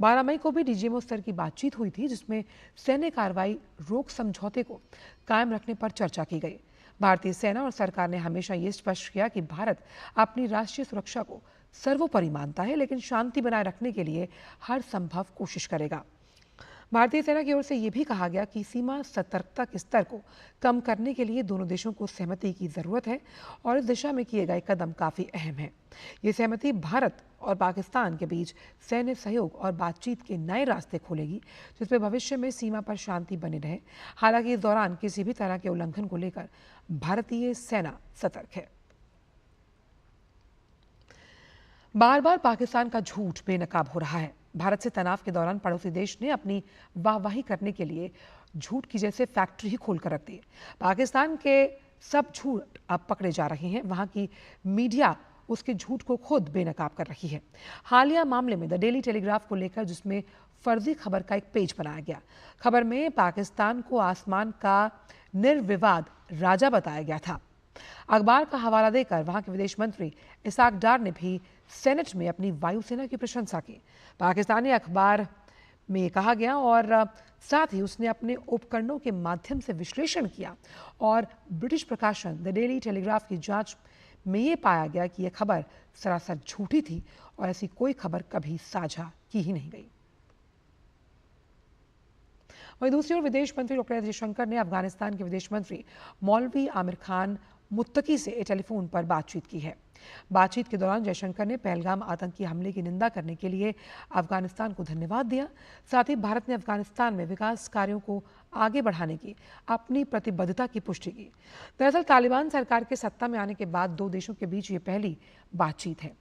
S2: 12 मई को भी डीजीएमओ स्तर की बातचीत हुई थी, जिसमें सैन्य कार्रवाई रोक समझौते को कायम रखने पर चर्चा की गई। भारतीय सेना और सरकार ने हमेशा ये स्पष्ट किया कि भारत अपनी राष्ट्रीय सुरक्षा को सर्वोपरि मानता है, लेकिन शांति बनाए रखने के लिए हर संभव कोशिश करेगा। भारतीय सेना की ओर से यह भी कहा गया कि सीमा सतर्कता के स्तर को कम करने के लिए दोनों देशों को सहमति की जरूरत है और इस दिशा में किए गए कदम काफी अहम है। ये सहमति भारत और पाकिस्तान के बीच सैन्य सहयोग और बातचीत के नए रास्ते खोलेगी, जिसमें भविष्य में सीमा पर शांति बनी रहे। हालांकि इस दौरान किसी भी तरह के उल्लंघन को लेकर भारतीय सेना सतर्क है। बार बार पाकिस्तान का झूठ बेनकाब हो रहा है। भारत से तनाव के दौरान पड़ोसी देश ने अपनी वाहवाही करने के लिए झूठ की जैसे फैक्ट्री ही खोलकर रख दी। पाकिस्तान के सब झूठ अब पकड़े जा रहे हैं। वहां की मीडिया उसके झूठ को खुद बेनकाब कर रही है। हालिया मामले में द डेली टेलीग्राफ को लेकर जिसमें फर्जी खबर का एक पेज बनाया गया। खबर में पाकिस्तान को आसमान का निर्विवाद राजा बताया गया था। अखबार का हवाला देकर वहां के विदेश मंत्री इसाक डार ने भी सेनेट में अपनी वायुसेना की प्रशंसा की। पाकिस्तानी अखबार में कहा गया और साथ ही उसने अपने उपकरणों के माध्यम से विश्लेषण किया और ब्रिटिश प्रकाशन द डेली टेलीग्राफ की जांच में ये पाया गया कि यह खबर सरासर झूठी थी और ऐसी कोई खबर कभी साझा की ही नहीं गई। वहीं दूसरी ओर विदेश मंत्री डॉक्टर एस जयशंकर ने अफगानिस्तान के विदेश मंत्री मौलवी आमिर खान मुत्तकी से टेलीफोन पर बातचीत की है। बातचीत के दौरान जयशंकर ने पहलगाम आतंकी हमले की निंदा करने के लिए अफगानिस्तान को धन्यवाद दिया। साथ ही भारत ने अफगानिस्तान में विकास कार्यों को आगे बढ़ाने की अपनी प्रतिबद्धता की पुष्टि की। दरअसल तालिबान सरकार के सत्ता में आने के बाद दो देशों के बीच ये पहली बातचीत है।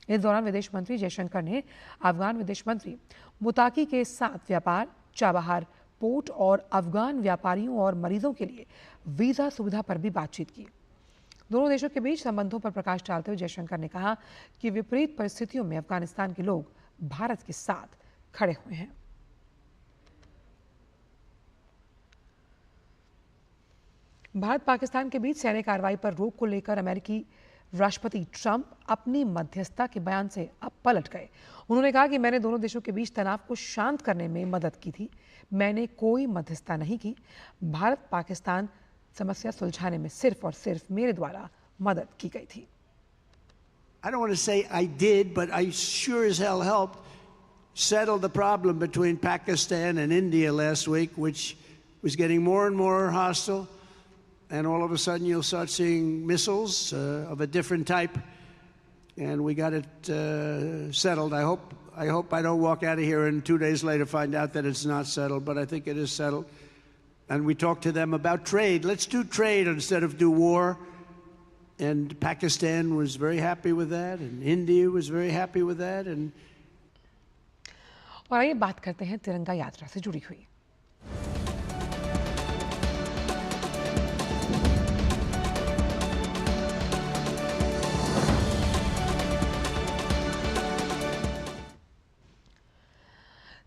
S2: इस दौरान विदेश मंत्री जयशंकर ने अफगान विदेश मंत्री मुताकी के साथ व्यापार, चाबहार पोर्ट और अफगान व्यापारियों और मरीजों के लिए वीजा सुविधा पर भी बातचीत की। दोनों देशों के बीच संबंधों पर प्रकाश डालते हुए जयशंकर ने कहा कि विपरीत परिस्थितियों में अफगानिस्तान के लोग भारत के साथ खड़े हुए हैं। भारत पाकिस्तान के बीच सैन्य कार्रवाई पर रोक को लेकर अमेरिकी राष्ट्रपति ट्रंप अपनी मध्यस्थता के बयान से अब पलट गए। उन्होंने कहा कि मैंने दोनों देशों के बीच तनाव को शांत करने में मदद की थी, मैंने कोई मध्यस्थता नहीं की। भारत पाकिस्तान समस्या सुलझाने में सिर्फ और सिर्फ मेरे द्वारा मदद की गई थी।
S10: I don't want to say I did, but I sure as hell helped settle the problem between Pakistan and India last week, which was getting more and more hostile. And all of a sudden you'll start seeing missiles of a different type. And we got it settled. I hope I don't walk out of here and 2 days later find out that it's not settled, but I think it is settled. And we talked to them about trade. Let's do trade instead of do war. And Pakistan was very happy with that, and India was very happy with that. And
S2: और आइए बात करते हैं तिरंगा यात्रा से जुड़ी हुई।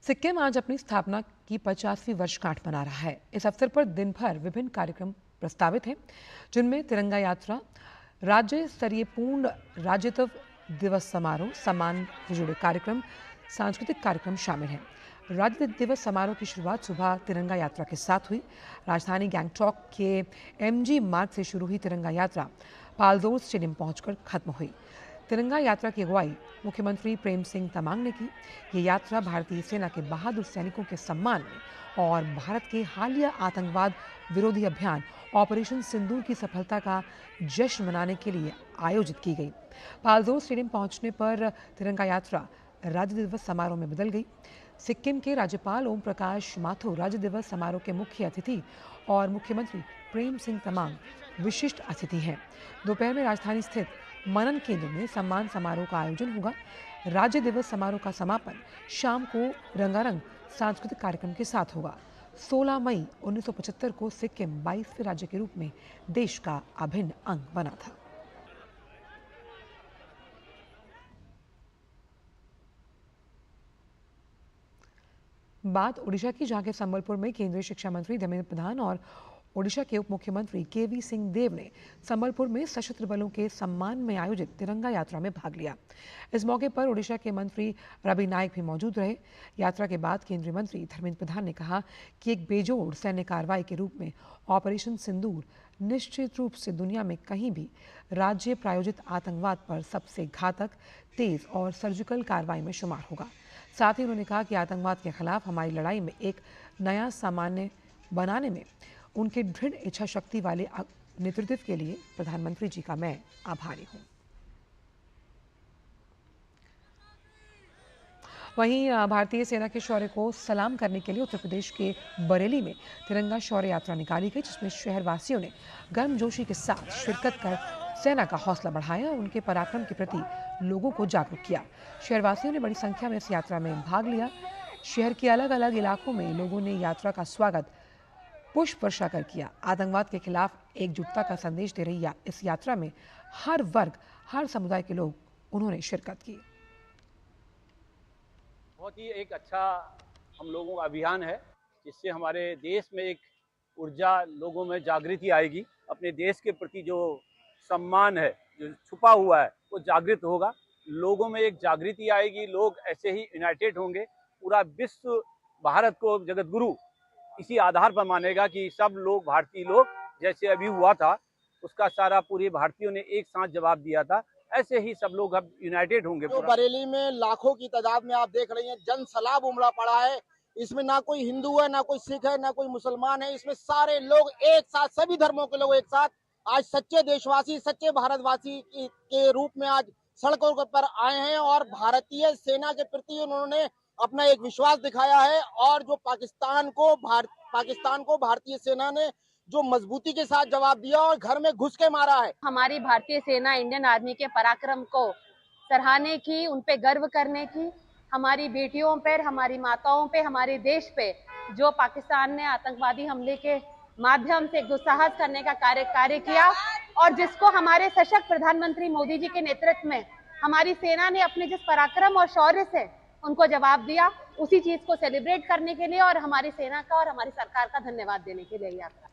S2: सिक्किम आज अपनी स्थापना की 50वीं वर्षगांठ मना रहा है। इस अवसर पर दिन भर विभिन्न कार्यक्रम प्रस्तावित हैं, जिनमें तिरंगा यात्रा, राज्य स्तरीय पूर्ण राज्यत्व दिवस समारोह, सम्मान से जुड़े कार्यक्रम, सांस्कृतिक कार्यक्रम शामिल हैं। राज्य दिवस समारोह की शुरुआत सुबह तिरंगा यात्रा के साथ हुई। राजधानी गैंगटॉक के MG मार्ग से शुरू हुई तिरंगा यात्रा पालजोर स्टेडियम पहुंचकर खत्म हुई। तिरंगा यात्रा की अगुवाई मुख्यमंत्री प्रेम सिंह तमांग ने की। ये यात्रा भारतीय सेना के बहादुर सैनिकों के सम्मान में और भारत के हालिया आतंकवाद विरोधी अभियान ऑपरेशन सिंदूर की सफलता का जश्न मनाने के लिए आयोजित की गई। पालजोर स्टेडियम पहुंचने पर तिरंगा यात्रा राज्य दिवस समारोह में बदल गई। सिक्किम के राज्यपाल ओम प्रकाश माथुर राज्य दिवस समारोह के मुख्य अतिथि और मुख्यमंत्री प्रेम सिंह तमांग विशिष्ट अतिथि हैं। दोपहर में राजधानी स्थित मनन केंद्र में सम्मान समारोह का आयोजन होगा। राज्य दिवस समारोह का समापन शाम को रंगारंग सांस्कृतिक कार्यक्रम के साथ होगा। 16 मई 1975 को सिक्किम 22वें राज्य के रूप में देश का अभिन्न अंग बना था। बात ओडिशा की, जहां के संबलपुर में केंद्रीय शिक्षा मंत्री धर्मेंद्र प्रधान और ओडिशा के उप मुख्यमंत्री KV सिंह देव ने संबलपुर में सशस्त्र बलों के सम्मान में आयोजित तिरंगा यात्रा में भाग लिया। इस मौके पर ओडिशा के मंत्री रवि नायक भी मौजूद रहे। यात्रा के बाद केंद्रीय मंत्री धर्मेंद्र प्रधान ने कहा कि एक बेजोड़ सैन्य कार्रवाई के रूप में ऑपरेशन सिंदूर निश्चित रूप से दुनिया में कहीं भी राज्य प्रायोजित आतंकवाद पर सबसे घातक, तेज और सर्जिकल कार्रवाई में शुमार होगा। साथ ही उन्होंने कहा कि आतंकवाद के खिलाफ हमारी लड़ाई में एक नया सामान्य बनाने में उनके दृढ़ इच्छा शक्ति वाले नेतृत्व के लिए प्रधानमंत्री जी का मैं आभारी हूं। वहीं भारतीय सेना के शौर्य को सलाम करने के लिए उत्तर प्रदेश के बरेली में तिरंगा शौर्य यात्रा निकाली गई, जिसमें शहरवासियों ने गर्मजोशी के साथ शिरकत कर सेना का हौसला बढ़ाया और उनके पराक्रम के प्रति लोगों को जागरूक किया। शहरवासियों ने बड़ी संख्या में इस यात्रा में भाग लिया। शहर के अलग अलग इलाकों में लोगों ने यात्रा का स्वागत पुष्प वर्षा कर किया। आतंकवाद के खिलाफ एकजुटता का संदेश दे रही इस यात्रा में हर वर्ग, हर समुदाय के लोग उन्होंने शिरकत की।
S11: बहुत ही एक अच्छा हम लोगों का अभियान है, जिससे हमारे देश में एक ऊर्जा, लोगों में जागृति आएगी। अपने देश के प्रति जो सम्मान है, जो छुपा हुआ है, वो जागृत होगा। लोगों में एक जागृति आएगी, लोग ऐसे ही यूनाइटेड होंगे। पूरा विश्व भारत को जगत गुरु इसी आधार पर मानेगा कि सब लोग, भारतीय लोग, जैसे अभी हुआ था उसका सारा पूरे भारतीयों ने एक साथ जवाब दिया था, ऐसे ही सब लोग अब यूनाइटेड होंगे।
S12: तो बरेली में लाखों की तादाद में आप देख रही हैं, जन सैलाब उमड़ा पड़ा है। इसमें ना कोई हिंदू है, ना कोई सिख है, ना कोई मुसलमान है। इसमें सारे लोग एक साथ, सभी धर्मों के लोग एक साथ आज सच्चे देशवासी, सच्चे भारतवासी के रूप में आज सड़कों पर आए हैं और भारतीय सेना के प्रति उन्होंने अपना एक विश्वास दिखाया है। और जो पाकिस्तान को भारतीय सेना ने जो मजबूती के साथ जवाब दिया और घर में घुस के मारा है।
S13: हमारी भारतीय सेना, इंडियन आर्मी के पराक्रम को सराहने की, उन पे गर्व करने की, हमारी बेटियों पर, हमारी माताओं पे, हमारे देश पे जो पाकिस्तान ने आतंकवादी हमले के माध्यम से दुस्साहस करने का कार्य किया और जिसको हमारे सशक्त प्रधानमंत्री मोदी जी के नेतृत्व में हमारी सेना ने अपने जिस पराक्रम और शौर्य से उनको जवाब दिया, उसी चीज को सेलिब्रेट करने के लिए और हमारी सेना का और हमारी सरकार का धन्यवाद देने के लिए यात्रा।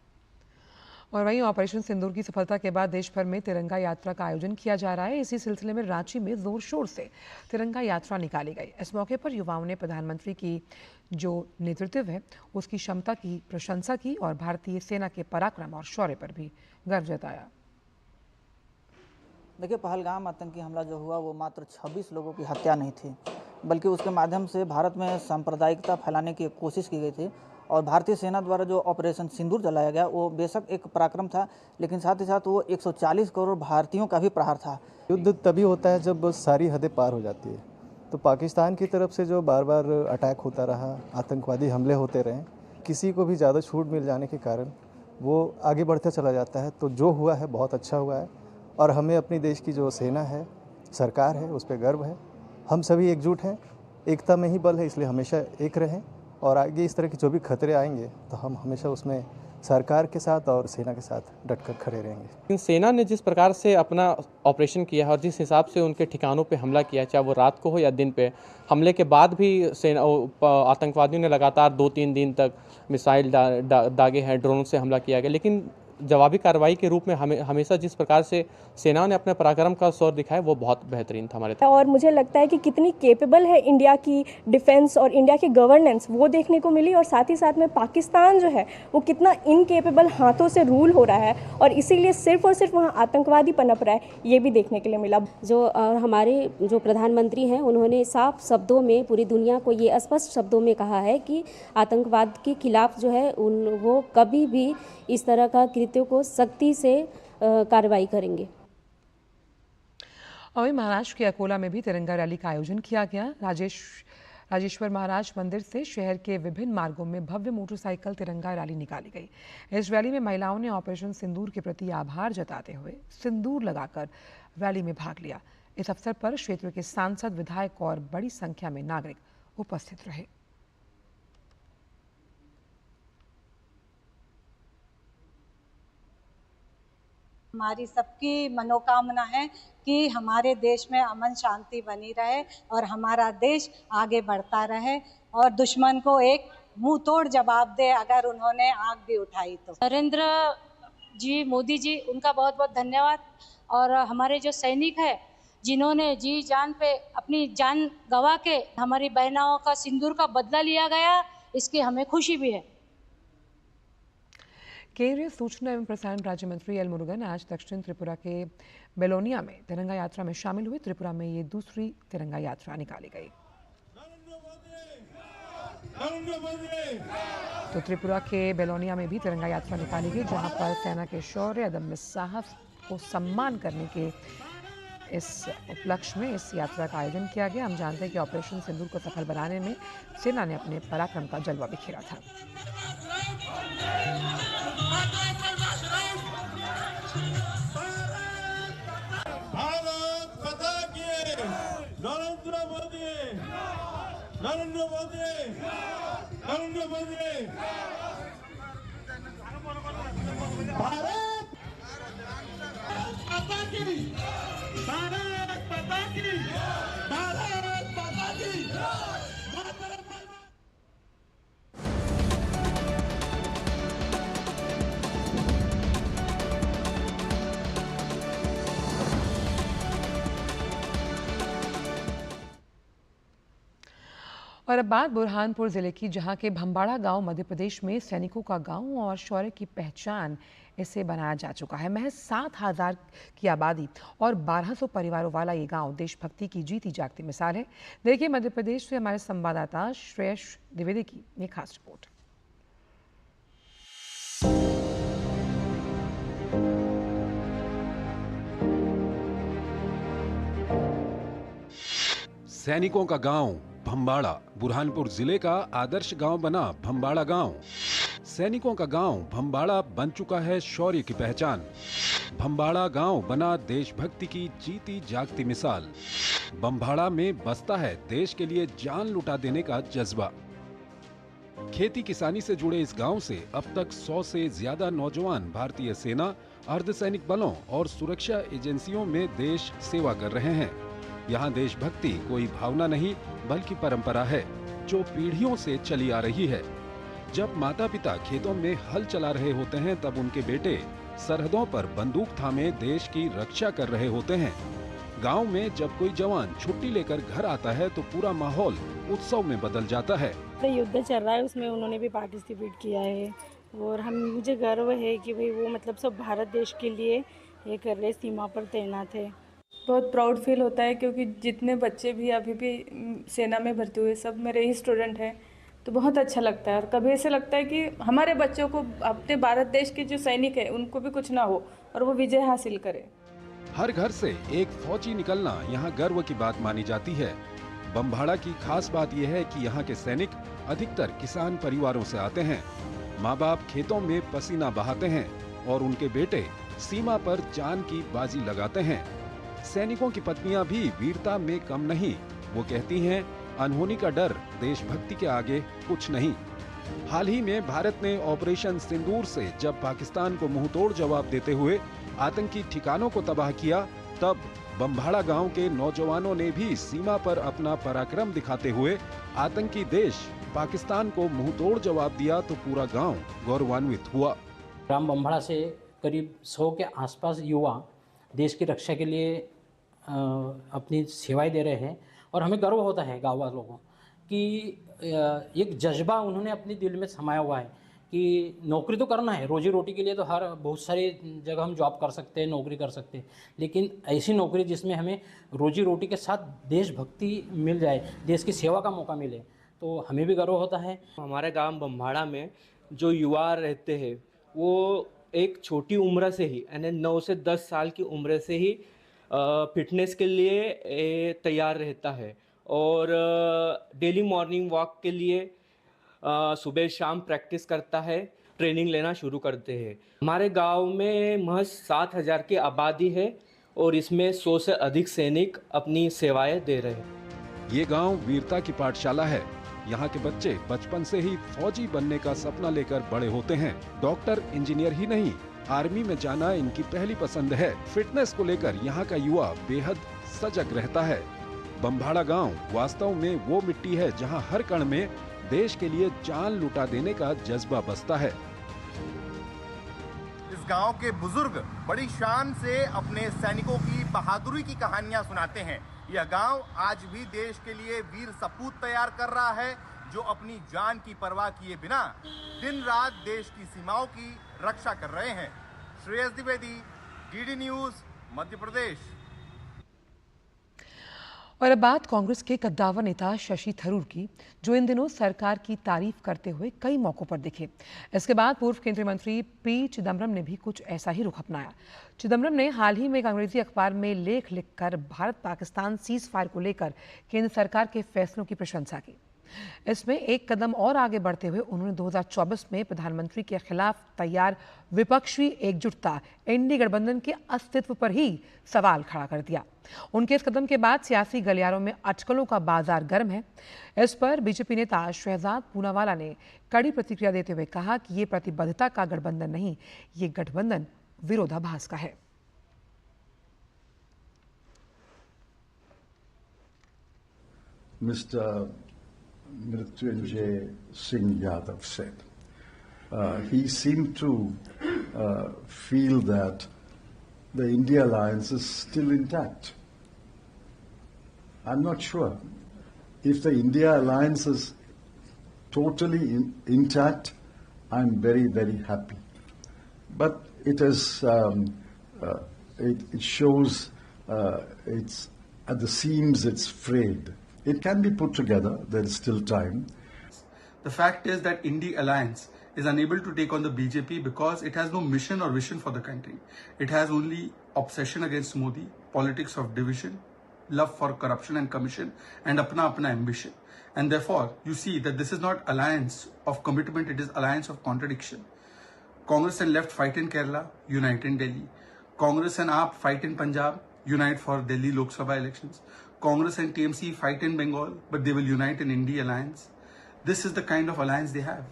S2: और वहीं ऑपरेशन सिंदूर की सफलता के बाद देश भर में तिरंगा यात्रा का आयोजन किया जा रहा है। इसी सिलसिले में रांची में जोर शोर से तिरंगा यात्रा निकाली गई। इस मौके पर युवाओं ने प्रधानमंत्री की जो नेतृत्व है उसकी क्षमता की प्रशंसा की और भारतीय सेना के पराक्रम और शौर्य पर भी गर्व जताया।
S14: देखिए, पहलगाम आतंकी हमला जो हुआ वो मात्र 26 लोगों की हत्या नहीं थी, बल्कि उसके माध्यम से भारत में सांप्रदायिकता फैलाने की कोशिश की गई थी। और भारतीय सेना द्वारा जो ऑपरेशन सिंदूर चलाया गया वो बेशक एक पराक्रम था, लेकिन साथ ही साथ वो 140 करोड़ भारतीयों का भी प्रहार था।
S15: युद्ध तभी होता है जब सारी हदें पार हो जाती है। तो पाकिस्तान की तरफ से जो बार बार अटैक होता रहा, आतंकवादी हमले होते रहे, किसी को भी ज़्यादा छूट मिल जाने के कारण वो आगे बढ़ते चला जाता है। तो जो हुआ है बहुत अच्छा हुआ है और हमें अपनी देश की जो सेना है, सरकार है, उस पर गर्व है। हम सभी एकजुट हैं एकता में ही बल है, इसलिए हमेशा एक रहें और आगे इस तरह के जो भी खतरे आएंगे तो हम हमेशा उसमें सरकार के साथ और सेना के साथ डटकर खड़े रहेंगे।
S16: सेना ने जिस प्रकार से अपना ऑपरेशन किया है और जिस हिसाब से उनके ठिकानों पे हमला किया, चाहे वो रात को हो या दिन पे, हमले के बाद भी सेना आतंकवादियों ने लगातार 2-3 दिन तक मिसाइल दागे हैं, ड्रोन से हमला किया गया, लेकिन जवाबी कार्रवाई के रूप में हमेशा जिस प्रकार से सेना ने अपने पराक्रम का स्वर दिखाया वो बहुत बेहतरीन था हमारे।
S17: और मुझे लगता है कि कितनी केपेबल है इंडिया की डिफेंस और इंडिया की गवर्नेंस, वो देखने को मिली। और साथ ही साथ में पाकिस्तान जो है वो कितना इनकेपेबल हाथों से रूल हो रहा है और इसीलिए सिर्फ और सिर्फ वहाँ आतंकवादी पनप रहा है, ये भी देखने के लिए मिला।
S18: जो हमारे जो प्रधानमंत्री हैं उन्होंने साफ शब्दों में पूरी दुनिया को ये स्पष्ट शब्दों में कहा है कि आतंकवाद के खिलाफ जो है वो कभी भी इस तरह का कृत्यों को सख्ती से कार्रवाई करेंगे।
S2: और महाराष्ट्र के अकोला में भी तिरंगा रैली का आयोजन किया गया। राजेश्वर महाराज मंदिर से शहर के विभिन्न मार्गों में भव्य मोटरसाइकिल तिरंगा रैली निकाली गई। इस रैली में महिलाओं ने ऑपरेशन सिंदूर के प्रति आभार जताते हुए सिंदूर लगाकर रैली में भाग लिया। इस अवसर पर क्षेत्र के सांसद, विधायक और बड़ी संख्या में नागरिक उपस्थित रहे।
S19: हमारी सबकी मनोकामना है कि हमारे देश में अमन शांति बनी रहे और हमारा देश आगे बढ़ता रहे और दुश्मन को एक मुंह तोड़ जवाब दे अगर उन्होंने आंख भी उठाई तो।
S20: नरेंद्र जी, मोदी जी, उनका बहुत बहुत धन्यवाद। और हमारे जो सैनिक है जिन्होंने जी जान पे अपनी जान गंवा के हमारी बहनों का सिंदूर का बदला लिया गया, इसकी हमें खुशी भी है।
S2: केंद्रीय सूचना एवं प्रसारण राज्य मंत्री एल मुरुगन आज दक्षिण त्रिपुरा के बेलोनिया में तिरंगा यात्रा में शामिल हुए। त्रिपुरा में ये दूसरी तिरंगा यात्रा निकाली गई। तो त्रिपुरा के बेलोनिया में भी तिरंगा यात्रा निकाली गई, जहां पर सेना के शौर्य, अदम्य साहस को सम्मान करने के इस उपलक्ष्य में इस यात्रा का आयोजन किया गया। हम जानते हैं कि ऑपरेशन सिंदूर को सफल बनाने में सेना ने अपने पराक्रम का जलवा बिखेरा था।
S21: भारत माता की, नरेंद्र मोदी, नरेंद्र मोदी, नरेंद्र मोदी। भारत माता की, भारत माता की, भारत माता की।
S2: और अब बात बुरहानपुर जिले की, जहां के भंबाड़ा गांव मध्य प्रदेश में सैनिकों का गांव और शौर्य की पहचान इसे बनाया जा चुका है। महज 7,000 की आबादी और 1200 परिवारों वाला ये गांव देशभक्ति की जीती जागती मिसाल है। देखिए मध्य प्रदेश से हमारे संवाददाता श्रेयस द्विवेदी की ये खास रिपोर्ट।
S22: सैनिकों का गांव भंबाड़ा बुरहानपुर जिले का आदर्श गांव बना भंबाड़ा गांव। सैनिकों का गांव भंबाड़ा बन चुका है शौर्य की पहचान। भंबाड़ा गांव बना देशभक्ति की जीती जागती मिसाल। भंबाड़ा में बसता है देश के लिए जान लुटा देने का जज्बा। खेती किसानी से जुड़े इस गांव से अब तक 100 से ज्यादा नौजवान भारतीय सेना, अर्धसैनिक बलों और सुरक्षा एजेंसियों में देश सेवा कर रहे हैं। यहाँ देशभक्ति कोई भावना नहीं बल्कि परंपरा है जो पीढ़ियों से चली आ रही है। जब माता पिता खेतों में हल चला रहे होते हैं तब उनके बेटे सरहदों पर बंदूक थामे देश की रक्षा कर रहे होते हैं। गांव में जब कोई जवान छुट्टी लेकर घर आता है तो पूरा माहौल उत्सव में बदल जाता है।
S23: युद्ध चल रहा है उसमें उन्होंने भी पार्टिसिपेट किया है और मुझे गर्व है कि भाई वो मतलब सब भारत देश के लिए ये कर रहे, सीमा पर तैनात है।
S24: बहुत प्राउड फील होता है क्योंकि जितने बच्चे भी अभी भी सेना में भर्ती हुए सब मेरे ही स्टूडेंट हैं, तो बहुत अच्छा लगता है। और कभी ऐसे लगता है कि हमारे बच्चों को, अपने भारत देश के जो सैनिक है उनको भी कुछ ना हो और वो विजय हासिल करे।
S22: हर घर से एक फौजी निकलना यहाँ गर्व की बात मानी जाती है। भंबाड़ा की खास बात यह है कि यहाँ के सैनिक अधिकतर किसान परिवारों से आते हैं। माँ बाप खेतों में पसीना बहाते हैं और उनके बेटे सीमा पर जान की बाजी लगाते हैं। सैनिकों की पत्नियां भी वीरता में कम नहीं। वो कहती हैं, अनहोनी का डर देशभक्ति के आगे कुछ नहीं। हाल ही में भारत ने ऑपरेशन सिंदूर से जब पाकिस्तान को मुंहतोड़ जवाब देते हुए आतंकी ठिकानों को तबाह किया, तब बम्बाड़ा गांव के नौजवानों ने भी सीमा पर अपना पराक्रम दिखाते हुए आतंकी देश पाकिस्तान को मुंहतोड़ जवाब दिया तो पूरा गांव गौरवान्वित हुआ।
S1: ग्राम बम्बाड़ा से करीब 100 के आसपास युवा देश की रक्षा के लिए अपनी सेवाएं दे रहे हैं और हमें गर्व होता है गाँव वालों को कि एक जज्बा उन्होंने अपने दिल में समाया हुआ है कि नौकरी तो करना है, रोजी रोटी के लिए तो हर बहुत सारी जगह हम जॉब कर सकते हैं, नौकरी कर सकते हैं, लेकिन ऐसी नौकरी जिसमें हमें रोजी रोटी के साथ देशभक्ति मिल जाए, देश की सेवा का मौका मिले, तो हमें भी गर्व होता है।
S3: हमारे गांव बम्बाड़ा में जो युवा रहते हैं वो एक छोटी उम्र से ही यानी 9 से 10 साल की उम्र से ही फिटनेस के लिए तैयार रहता है और डेली मॉर्निंग वॉक के लिए सुबह शाम प्रैक्टिस करता है, ट्रेनिंग लेना शुरू करते हैं। हमारे गांव में महज 7,000 की आबादी है और इसमें 100 से अधिक सैनिक अपनी सेवाएं दे रहे हैं।
S22: ये गांव वीरता की पाठशाला है। यहाँ के बच्चे बचपन से ही फौजी बनने का सपना लेकर बड़े होते हैं। डॉक्टर, इंजीनियर ही नहीं, आर्मी में जाना इनकी पहली पसंद है। फिटनेस को लेकर यहाँ का युवा बेहद सजग रहता है। बम्बाड़ा गांव वास्तव में वो मिट्टी है जहाँ हर कण में देश के लिए जान लुटा देने का जज्बा बसता है।
S4: इस गांव के बुजुर्ग बड़ी शान से अपने सैनिकों की बहादुरी की कहानियां सुनाते हैं। यह गांव आज भी देश के लिए वीर सपूत तैयार कर रहा है जो अपनी जान की परवाह किए बिना दिन रात देश की सीमाओं की रक्षा कर रहे हैं। Shreyas Dwivedi, DD news, Madhya Pradesh.
S2: और अब बात कांग्रेस के कद्दावर नेता शशि थरूर की, जो इन दिनों सरकार की तारीफ करते हुए कई मौकों पर दिखे। इसके बाद पूर्व केंद्रीय मंत्री पी चिदम्बरम ने भी कुछ ऐसा ही रुख अपनाया। चिदम्बरम ने हाल ही में एक अंग्रेजी अखबार में लेख लिखकर भारत पाकिस्तान सीज फायर को लेकर केंद्र सरकार के फैसलों की प्रशंसा की। इसमें एक कदम और आगे बढ़ते हुए उन्होंने 2024 में प्रधानमंत्री के खिलाफ तैयार विपक्षी एकजुटता एनडीए गठबंधन के अस्तित्व पर ही सवाल खड़ा कर दिया। उनके इस कदम के बाद सियासी गलियारों में अटकलों का बाजार गर्म है। इस पर बीजेपी नेता शहजाद पूनावाला ने कड़ी प्रतिक्रिया देते हुए कहा कि ये प्रतिबद्धता का गठबंधन नहीं, ये गठबंधन विरोधाभास का है।
S7: Mr. Mrityunjay Singh Yadav said. He seemed to feel that the India alliance is still intact. I'm not sure. If the India alliance is totally intact, I'm very, very happy. But it is, it shows it's at the seams, it's frayed. It can be put together, there is still time.
S25: The fact is that India Alliance is unable to take on the BJP because it has no mission or vision for the country. It has only obsession against Modi, politics of division, love for corruption and commission, and apna ambition. And therefore, you see that this is not alliance of commitment, it is alliance of contradiction. Congress and left fight in Kerala, unite in Delhi. Congress and AAP fight in Punjab, unite for Delhi Lok Sabha elections. Congress and TMC fight in Bengal, but they will unite in India Alliance. This is the kind of alliance they have.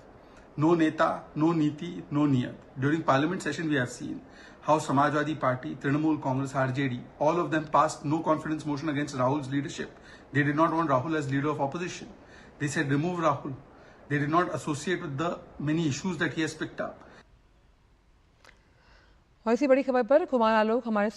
S25: No Neta, no Niti, no Niyat. During Parliament session, we have seen how Samajwadi Party, Trinamool Congress, RJD, all of them passed no confidence motion against Rahul's leadership. They did not want Rahul as leader of opposition. They said remove Rahul. They did not associate with the many issues that he has picked up.
S2: और इसी बड़ी खबर पर कुमार आलोक हमारे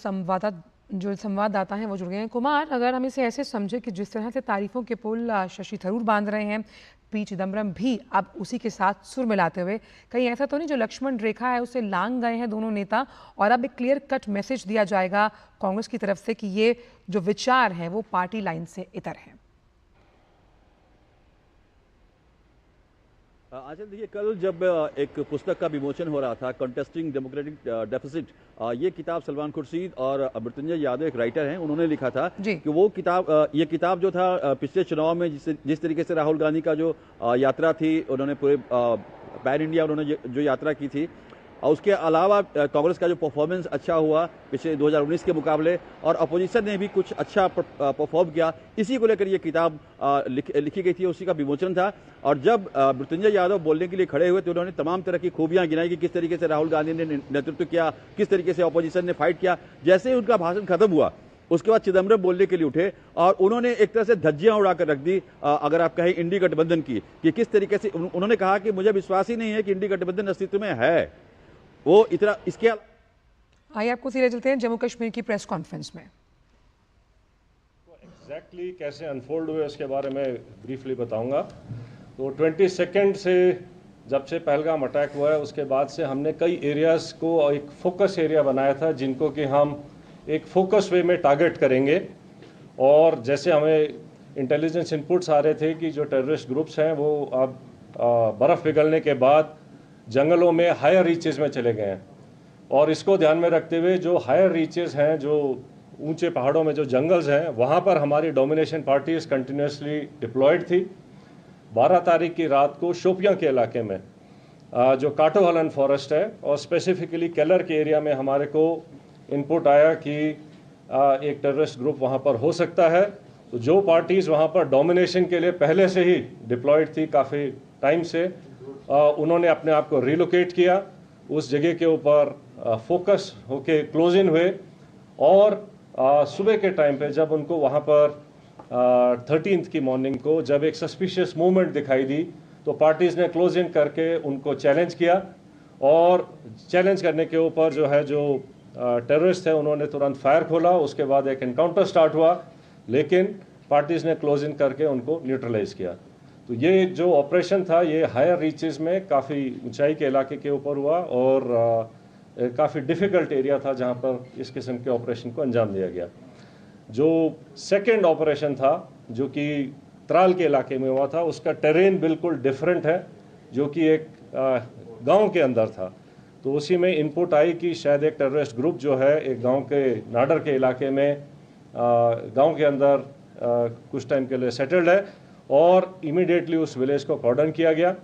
S2: संवाददाता हैं वो जुड़ गए हैं। कुमार, अगर हम इसे ऐसे समझे कि जिस तरह से तारीफों के पुल शशि थरूर बांध रहे हैं, पी चिदम्बरम भी अब उसी के साथ सुर मिलाते हुए, कहीं ऐसा तो नहीं जो लक्ष्मण रेखा है उसे लांघ गए हैं दोनों नेता और अब एक क्लियर कट मैसेज दिया जाएगा कांग्रेस की तरफ से कि ये जो विचार हैं वो पार्टी लाइन से इतर हैं?
S26: आजकल देखिए, कल जब एक पुस्तक का विमोचन हो रहा था, कंटेस्टिंग डेमोक्रेटिक डेफिसिट, ये किताब सलमान खुर्शीद और मृत्युंजय यादव एक राइटर हैं, उन्होंने लिखा था कि वो किताब, ये किताब जो था पिछले चुनाव में जिस तरीके से राहुल गांधी का जो यात्रा थी, उन्होंने पूरे पैन इंडिया उन्होंने जो यात्रा की थी, और उसके अलावा कांग्रेस का जो परफॉर्मेंस अच्छा हुआ पिछले 2019 के मुकाबले, और अपोजिशन ने भी कुछ अच्छा परफॉर्म किया, इसी को लेकर ये किताब लिखी गई थी, उसी का विमोचन था। और जब मृत्युंजय यादव बोलने के लिए खड़े हुए तो उन्होंने तमाम तरह की खूबियां गिनाई कि किस तरीके से राहुल गांधी ने नेतृत्व किया, किस तरीके से अपोजिशन ने फाइट किया। जैसे ही उनका भाषण खत्म हुआ उसके बाद चिदम्बरम बोलने के लिए उठे और उन्होंने एक तरह से धज्जियां उड़ाकर रख दी, अगर आप कहें इंडी गठबंधन की, कि किस तरीके से उन्होंने कहा कि मुझे विश्वास ही नहीं है कि इंडी गठबंधन अस्तित्व में है। वो इतना इसके
S2: आइए आपको सीधे चलते हैं जम्मू कश्मीर की प्रेस कॉन्फ्रेंस में।
S5: एग्जैक्टली कैसे अनफोल्ड हुए उसके बारे में ब्रीफली बताऊंगा। तो 22 से जब से पहलगाम अटैक हुआ है उसके बाद से हमने कई एरियाज़ को एक फोकस एरिया बनाया था जिनको कि हम एक फोकस वे में टारगेट करेंगे। और जैसे हमें इंटेलिजेंस इनपुट्स आ रहे थे कि जो टेररिस्ट ग्रुप्स हैं वो अब बर्फ़ पिघलने के बाद जंगलों में हायर रीचेस में चले गए हैं, और इसको ध्यान में रखते हुए जो हायर रीचेस हैं, जो ऊंचे पहाड़ों में जो जंगल्स हैं, वहाँ पर हमारी डोमिनेशन पार्टीज कंटिन्यूसली डिप्लॉयड थी। 12 तारीख की रात को शोपियां के इलाके में जो काटोहलन फॉरेस्ट है और स्पेसिफिकली केलर के एरिया में हमारे को इनपुट आया कि एक टेररिस्ट ग्रुप वहाँ पर हो सकता है। तो जो पार्टीज़ वहाँ पर डोमिनेशन के लिए पहले से ही डिप्लॉयड थी काफ़ी टाइम से, उन्होंने अपने आप को रिलोकेट किया, उस जगह के ऊपर फोकस होके क्लोज इन हुए। और सुबह के टाइम पे जब उनको वहाँ पर 13th की मॉर्निंग को जब एक सस्पिशियस मूवमेंट दिखाई दी तो पार्टीज़ ने क्लोज इन करके उनको चैलेंज किया, और चैलेंज करने के ऊपर जो है जो टेररिस्ट थे उन्होंने तुरंत फायर खोला। उसके बाद एक एनकाउंटर स्टार्ट हुआ, लेकिन पार्टीज़ ने क्लोज इन करके उनको न्यूट्रलाइज किया। तो ये जो ऑपरेशन था ये हायर रीचेस में काफ़ी ऊंचाई के इलाके के ऊपर हुआ और काफ़ी डिफ़िकल्ट एरिया था जहाँ पर इस किस्म के ऑपरेशन को अंजाम दिया गया। जो सेकेंड ऑपरेशन था जो कि त्राल के इलाके में हुआ था, उसका टेरेन बिल्कुल डिफरेंट है, जो कि एक गांव के अंदर था। तो उसी में इनपुट आई कि शायद एक टेररिस्ट ग्रुप जो है एक गांव के नाडर के इलाके में गांव के अंदर कुछ टाइम के लिए सेटल्ड है, और इमीडिएटली उस विलेज को कॉर्डन किया गया।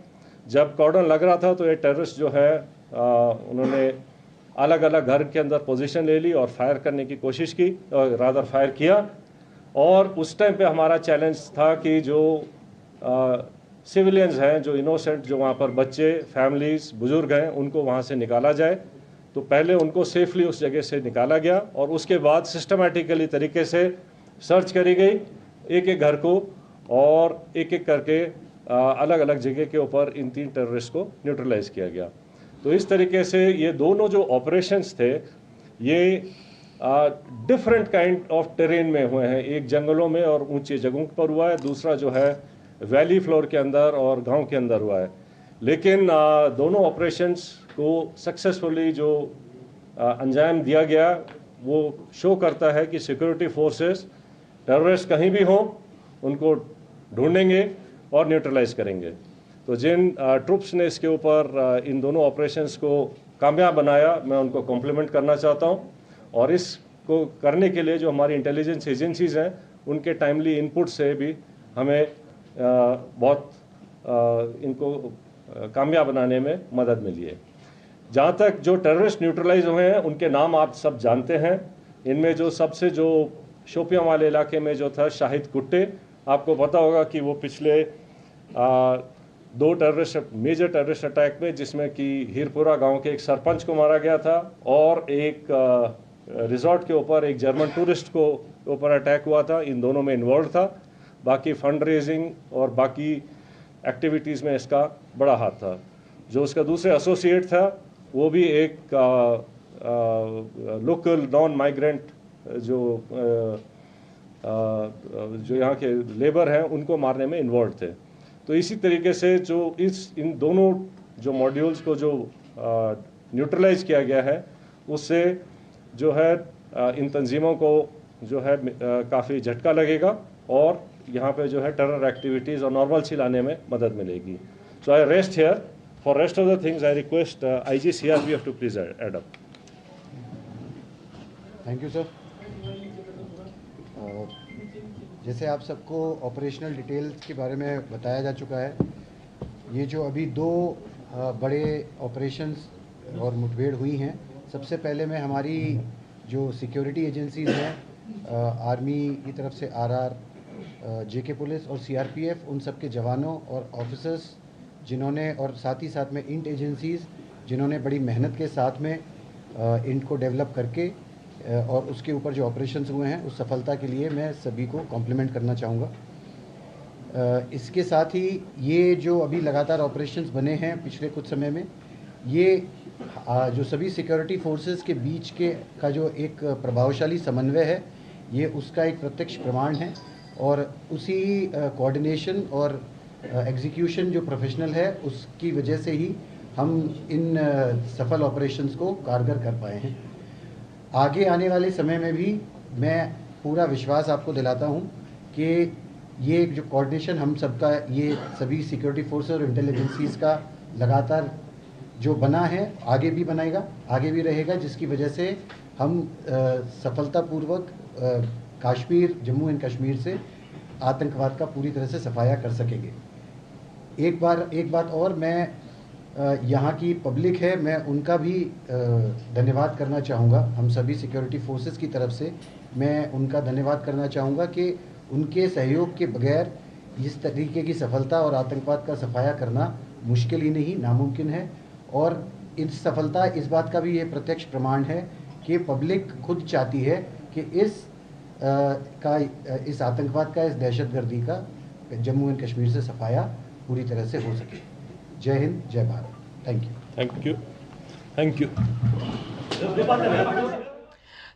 S5: जब कॉर्डन लग रहा था तो ये टेररिस्ट जो है उन्होंने अलग अलग घर के अंदर पोजीशन ले ली और फायर करने की कोशिश की, और रादर फायर किया। और उस टाइम पे हमारा चैलेंज था कि जो सिविलियंस हैं, जो इनोसेंट, जो वहाँ पर बच्चे, फैमिलीज, बुजुर्ग हैं, उनको वहाँ से निकाला जाए। तो पहले उनको सेफली उस जगह से निकाला गया और उसके बाद सिस्टमेटिकली तरीके से सर्च करी गई एक एक घर को, और एक एक करके अलग अलग जगह के ऊपर इन 3 टेररिस्ट को न्यूट्रलाइज किया गया। तो इस तरीके से ये दोनों जो ऑपरेशंस थे ये डिफरेंट काइंड ऑफ टेरेन में हुए हैं। एक जंगलों में और ऊंची जगहों पर हुआ है, दूसरा जो है वैली फ्लोर के अंदर और गांव के अंदर हुआ है। लेकिन दोनों ऑपरेशंस को सक्सेसफुली जो अंजाम दिया गया वो शो करता है कि सिक्योरिटी फोर्सेस टेररिस्ट कहीं भी हों उनको ढूंढेंगे और न्यूट्रलाइज करेंगे। तो जिन ट्रुप्स ने इसके ऊपर इन दोनों ऑपरेशंस को कामयाब बनाया, मैं उनको कॉम्प्लीमेंट करना चाहता हूं। और इसको करने के लिए जो हमारी इंटेलिजेंस एजेंसीज़ हैं उनके टाइमली इनपुट से भी हमें बहुत इनको कामयाब बनाने में मदद मिली है। जहाँ तक जो टेररिस्ट न्यूट्रलाइज हुए हैं उनके नाम आप सब जानते हैं। इनमें जो सबसे जो शोपियां वाले इलाके में जो था शाहिद कुट्टे, आपको पता होगा कि वो पिछले 2 मेजर टेररिस्ट अटैक में, जिसमें कि हीरपुरा गांव के एक सरपंच को मारा गया था और एक रिजॉर्ट के ऊपर एक जर्मन टूरिस्ट को ऊपर अटैक हुआ था, इन दोनों में इन्वॉल्व था। बाकी फंड रेजिंग और बाकी एक्टिविटीज़ में इसका बड़ा हाथ था। जो उसका दूसरे एसोसिएट था वो भी एक लोकल नॉन माइग्रेंट जो यहाँ के लेबर हैं उनको मारने में इन्वॉल्व थे। तो इसी तरीके से जो इन दोनों जो मॉड्यूल्स को जो न्यूट्रलाइज किया गया है उससे जो है इन तंजीमों को जो है काफ़ी झटका लगेगा और यहाँ पे जो है टेरर एक्टिविटीज़ और नॉर्मलसी लाने में मदद मिलेगी। So I rest here. For rest of the things I request IG CRPF to please add up.
S6: Thank you sir. जैसे आप सबको ऑपरेशनल डिटेल्स के बारे में बताया जा चुका है, ये जो अभी 2 बड़े ऑपरेशंस और मुठभेड़ हुई हैं। सबसे पहले मैं हमारी जो सिक्योरिटी एजेंसीज़ हैं, आर्मी की तरफ से आरआर, जेके पुलिस और सीआरपीएफ, उन सब के जवानों और ऑफिसर्स जिन्होंने, और साथ ही साथ में इंट एजेंसीज़ जिन्होंने बड़ी मेहनत के साथ में इंट को डेवलप करके और उसके ऊपर जो ऑपरेशंस हुए हैं उस सफलता के लिए मैं सभी को कॉम्प्लीमेंट करना चाहूँगा। इसके साथ ही ये जो अभी लगातार ऑपरेशंस बने हैं पिछले कुछ समय में, ये जो सभी सिक्योरिटी फोर्सेस के बीच के का जो एक प्रभावशाली समन्वय है, ये उसका एक प्रत्यक्ष प्रमाण है। और उसी कोऑर्डिनेशन और एग्जीक्यूशन जो प्रोफेशनल है, उसकी वजह से ही हम इन सफल ऑपरेशंस को कारगर कर पाए हैं। आगे आने वाले समय में भी मैं पूरा विश्वास आपको दिलाता हूं कि ये जो कोऑर्डिनेशन हम सबका, ये सभी सिक्योरिटी फोर्सेस और इंटेलिजेंसीज का लगातार जो बना है, आगे भी बनाएगा, आगे भी रहेगा, जिसकी वजह से हम सफलतापूर्वक कश्मीर, जम्मू एंड कश्मीर से आतंकवाद का पूरी तरह से सफाया कर सकेंगे। एक बात और, मैं यहाँ की पब्लिक है, मैं उनका भी धन्यवाद करना चाहूँगा। हम सभी सिक्योरिटी फोर्सेस की तरफ से मैं उनका धन्यवाद करना चाहूँगा कि उनके सहयोग के बगैर इस तरीके की सफलता और आतंकवाद का सफाया करना मुश्किल ही नहीं, नामुमकिन है। और इस सफलता इस बात का भी ये प्रत्यक्ष प्रमाण है कि पब्लिक खुद चाहती है कि इस आतंकवाद का, इस दहशतगर्दी का जम्मू एंड कश्मीर से सफाया पूरी तरह से हो सके। जय हिंद, जय Bharat. Thank you.
S8: Thank you, thank you.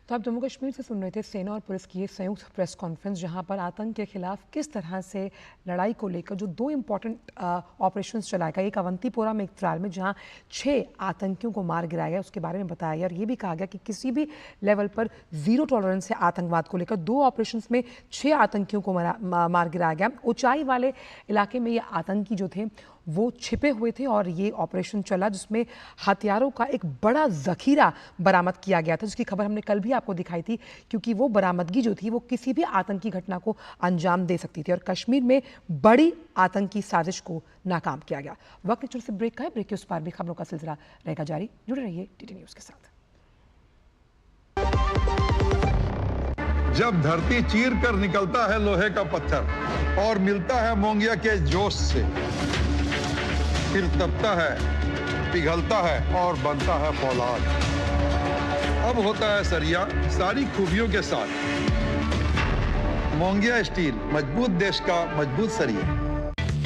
S2: तो आप जम्मू कश्मीर से सुन रहे थे सेना और पुलिस की ये संयुक्त प्रेस कॉन्फ्रेंस, जहां पर आतंक के खिलाफ किस तरह से लड़ाई को लेकर जो 2 इम्पॉर्टेंट ऑपरेशंस चलाए गए, एक अवंतीपोरा में एक त्राल में जहां 6 आतंकियों को मार गिराया गया, उसके बारे में बताया गया। और ये भी कहा गया कि किसी भी लेवल पर ज़ीरो टॉलरेंस है आतंकवाद को लेकर। 2 ऑपरेशंस में 6 आतंकियों को मार गिराया गया। ऊंचाई वाले इलाके में ये आतंकी जो थे वो छिपे हुए थे और ये ऑपरेशन चला, जिसमें हथियारों का एक बड़ा जखीरा बरामद किया गया था, जिसकी खबर हमने कल भी आपको दिखाई थी, क्योंकि वो बरामदगी जो थी वो किसी भी आतंकी घटना को अंजाम दे सकती थी। और कश्मीर में बड़ी आतंकी साजिश को नाकाम किया गया। वक्त छोटे से ब्रेक का है, ब्रेक के उस पार भी खबरों का सिलसिला रहेगा जारी। जुड़े रहिए टीटी न्यूज़ के साथ।
S9: जब धरती चीर कर निकलता है लोहे का पत्थर और मिलता है मोंगिया के जोश से, फिर तपता है, पिघलता है और बनता है फौलाद। अब होता है सरिया सारी खूबियों के साथ। मोंगिया स्टील, मजबूत देश का मजबूत सरिया।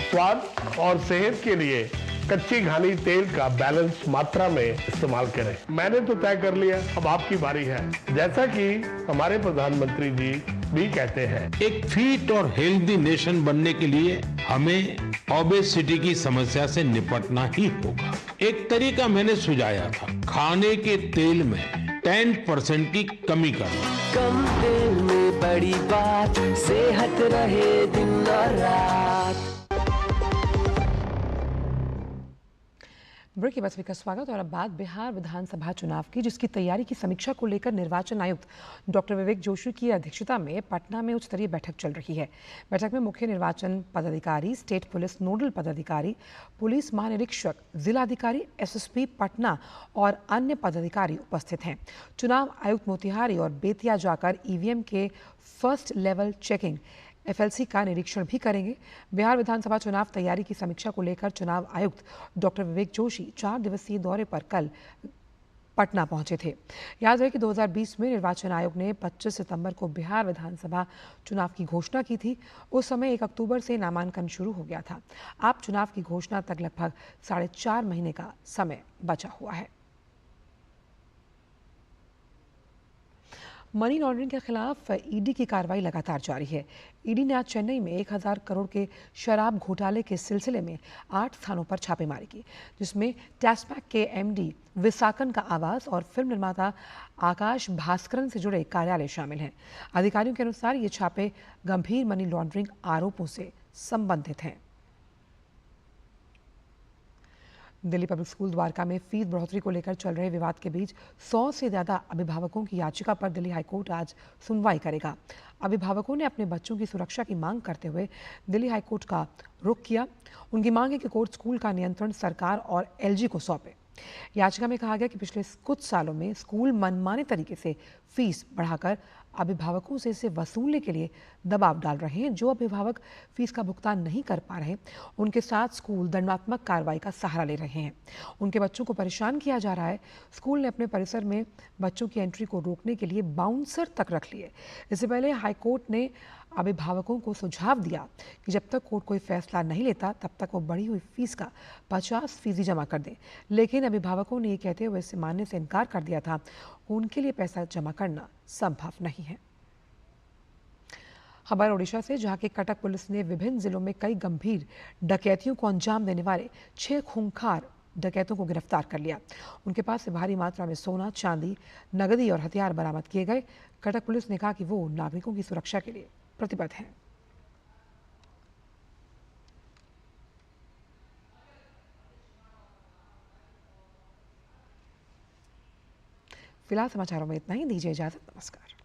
S8: स्वाद और सेहत के लिए कच्ची घानी तेल का बैलेंस मात्रा में इस्तेमाल करें। मैंने तो तय कर लिया, अब आपकी बारी है। जैसा कि हमारे प्रधानमंत्री जी भी कहते हैं,
S10: एक फिट और हेल्दी नेशन बनने के लिए हमें ओबेसिटी की समस्या से निपटना ही होगा। एक तरीका मैंने सुझाया था, खाने के तेल में 10% की कमी करना।
S11: कम तेल में बड़ी बात, सेहत रहे दिन और रात।
S2: ब्रेक के बाद सभी का स्वागत। और अब बात बिहार विधानसभा चुनाव की, जिसकी तैयारी की समीक्षा को लेकर निर्वाचन आयुक्त डॉक्टर विवेक जोशी की अध्यक्षता में पटना में उच्च स्तरीय बैठक चल रही है। बैठक में मुख्य निर्वाचन पदाधिकारी, स्टेट पुलिस नोडल पदाधिकारी, पुलिस महानिरीक्षक, जिलाधिकारी, एसएसपी पटना और अन्य पदाधिकारी उपस्थित हैं। चुनाव आयुक्त मोतिहारी और बेतिया जाकर ईवीएम के फर्स्ट लेवल चेकिंग FLC का निरीक्षण भी करेंगे। बिहार विधानसभा चुनाव तैयारी की समीक्षा को लेकर चुनाव आयुक्त डॉक्टर विवेक जोशी 4 दिवसीय दौरे पर कल पटना पहुंचे थे। याद रहे कि 2020 में निर्वाचन आयोग ने 25 सितंबर को बिहार विधानसभा चुनाव की घोषणा की थी। उस समय 1 अक्टूबर से नामांकन शुरू हो गया था। अब चुनाव की घोषणा तक लगभग 4.5 महीने का समय बचा हुआ है। मनी लॉन्ड्रिंग के खिलाफ ईडी की कार्रवाई लगातार जारी है। ईडी ने आज चेन्नई में 1000 करोड़ के शराब घोटाले के सिलसिले में 8 स्थानों पर छापेमारी की, जिसमें टैस्मैक के MD विसाकन का आवास और फिल्म निर्माता आकाश भास्करन से जुड़े कार्यालय शामिल हैं। अधिकारियों के अनुसार ये छापे गंभीर मनी लॉन्ड्रिंग आरोपों से संबंधित हैं। दिल्ली पब्लिक स्कूल द्वारका में फीस बढ़ोतरी को लेकर चल रहे विवाद के बीच 100 से ज़्यादा अभिभावकों की याचिका पर दिल्ली हाईकोर्ट आज सुनवाई करेगा। अभिभावकों ने अपने बच्चों की सुरक्षा की मांग करते हुए दिल्ली हाईकोर्ट का रुख किया। उनकी मांग है कि कोर्ट स्कूल का नियंत्रण सरकार और LG को सौंपे। याचिका में कहा गया कि पिछले कुछ सालों में स्कूल मनमाने तरीके से फीस बढ़ाकर अभिभावकों से इसे वसूलने के लिए दबाव डाल रहे हैं। जो अभिभावक फीस का भुगतान नहीं कर पा रहे उनके साथ स्कूल दंडात्मक कार्रवाई का सहारा ले रहे हैं। उनके बच्चों को परेशान किया जा रहा है। स्कूल ने अपने परिसर में बच्चों की एंट्री को रोकने के लिए बाउंसर तक रख लिए। इससे पहले हाईकोर्ट ने अभिभावकों को सुझाव दिया कि जब तक कोर्ट कोई फैसला नहीं लेता तब तक वो बढ़ी हुई फीस का 50% जमा कर दें, लेकिन अभिभावकों ने ये कहते हुए इसे मानने से इनकार कर दिया था। उनके लिए पैसा जमा करना संभव नहीं है। खबर ओडिशा से, जहां की कटक पुलिस ने विभिन्न जिलों में कई गंभीर डकैतियों को अंजाम देने वाले 6 खूंखार डकैतों को गिरफ्तार कर लिया। उनके पास से भारी मात्रा में सोना, चांदी, नगदी और हथियार बरामद किए गए। कटक पुलिस ने कहा कि वो नागरिकों की सुरक्षा के लिए प्रतिबद्ध है। फिलहाल समाचारों में इतना ही। दीजिए इजाजत। नमस्कार।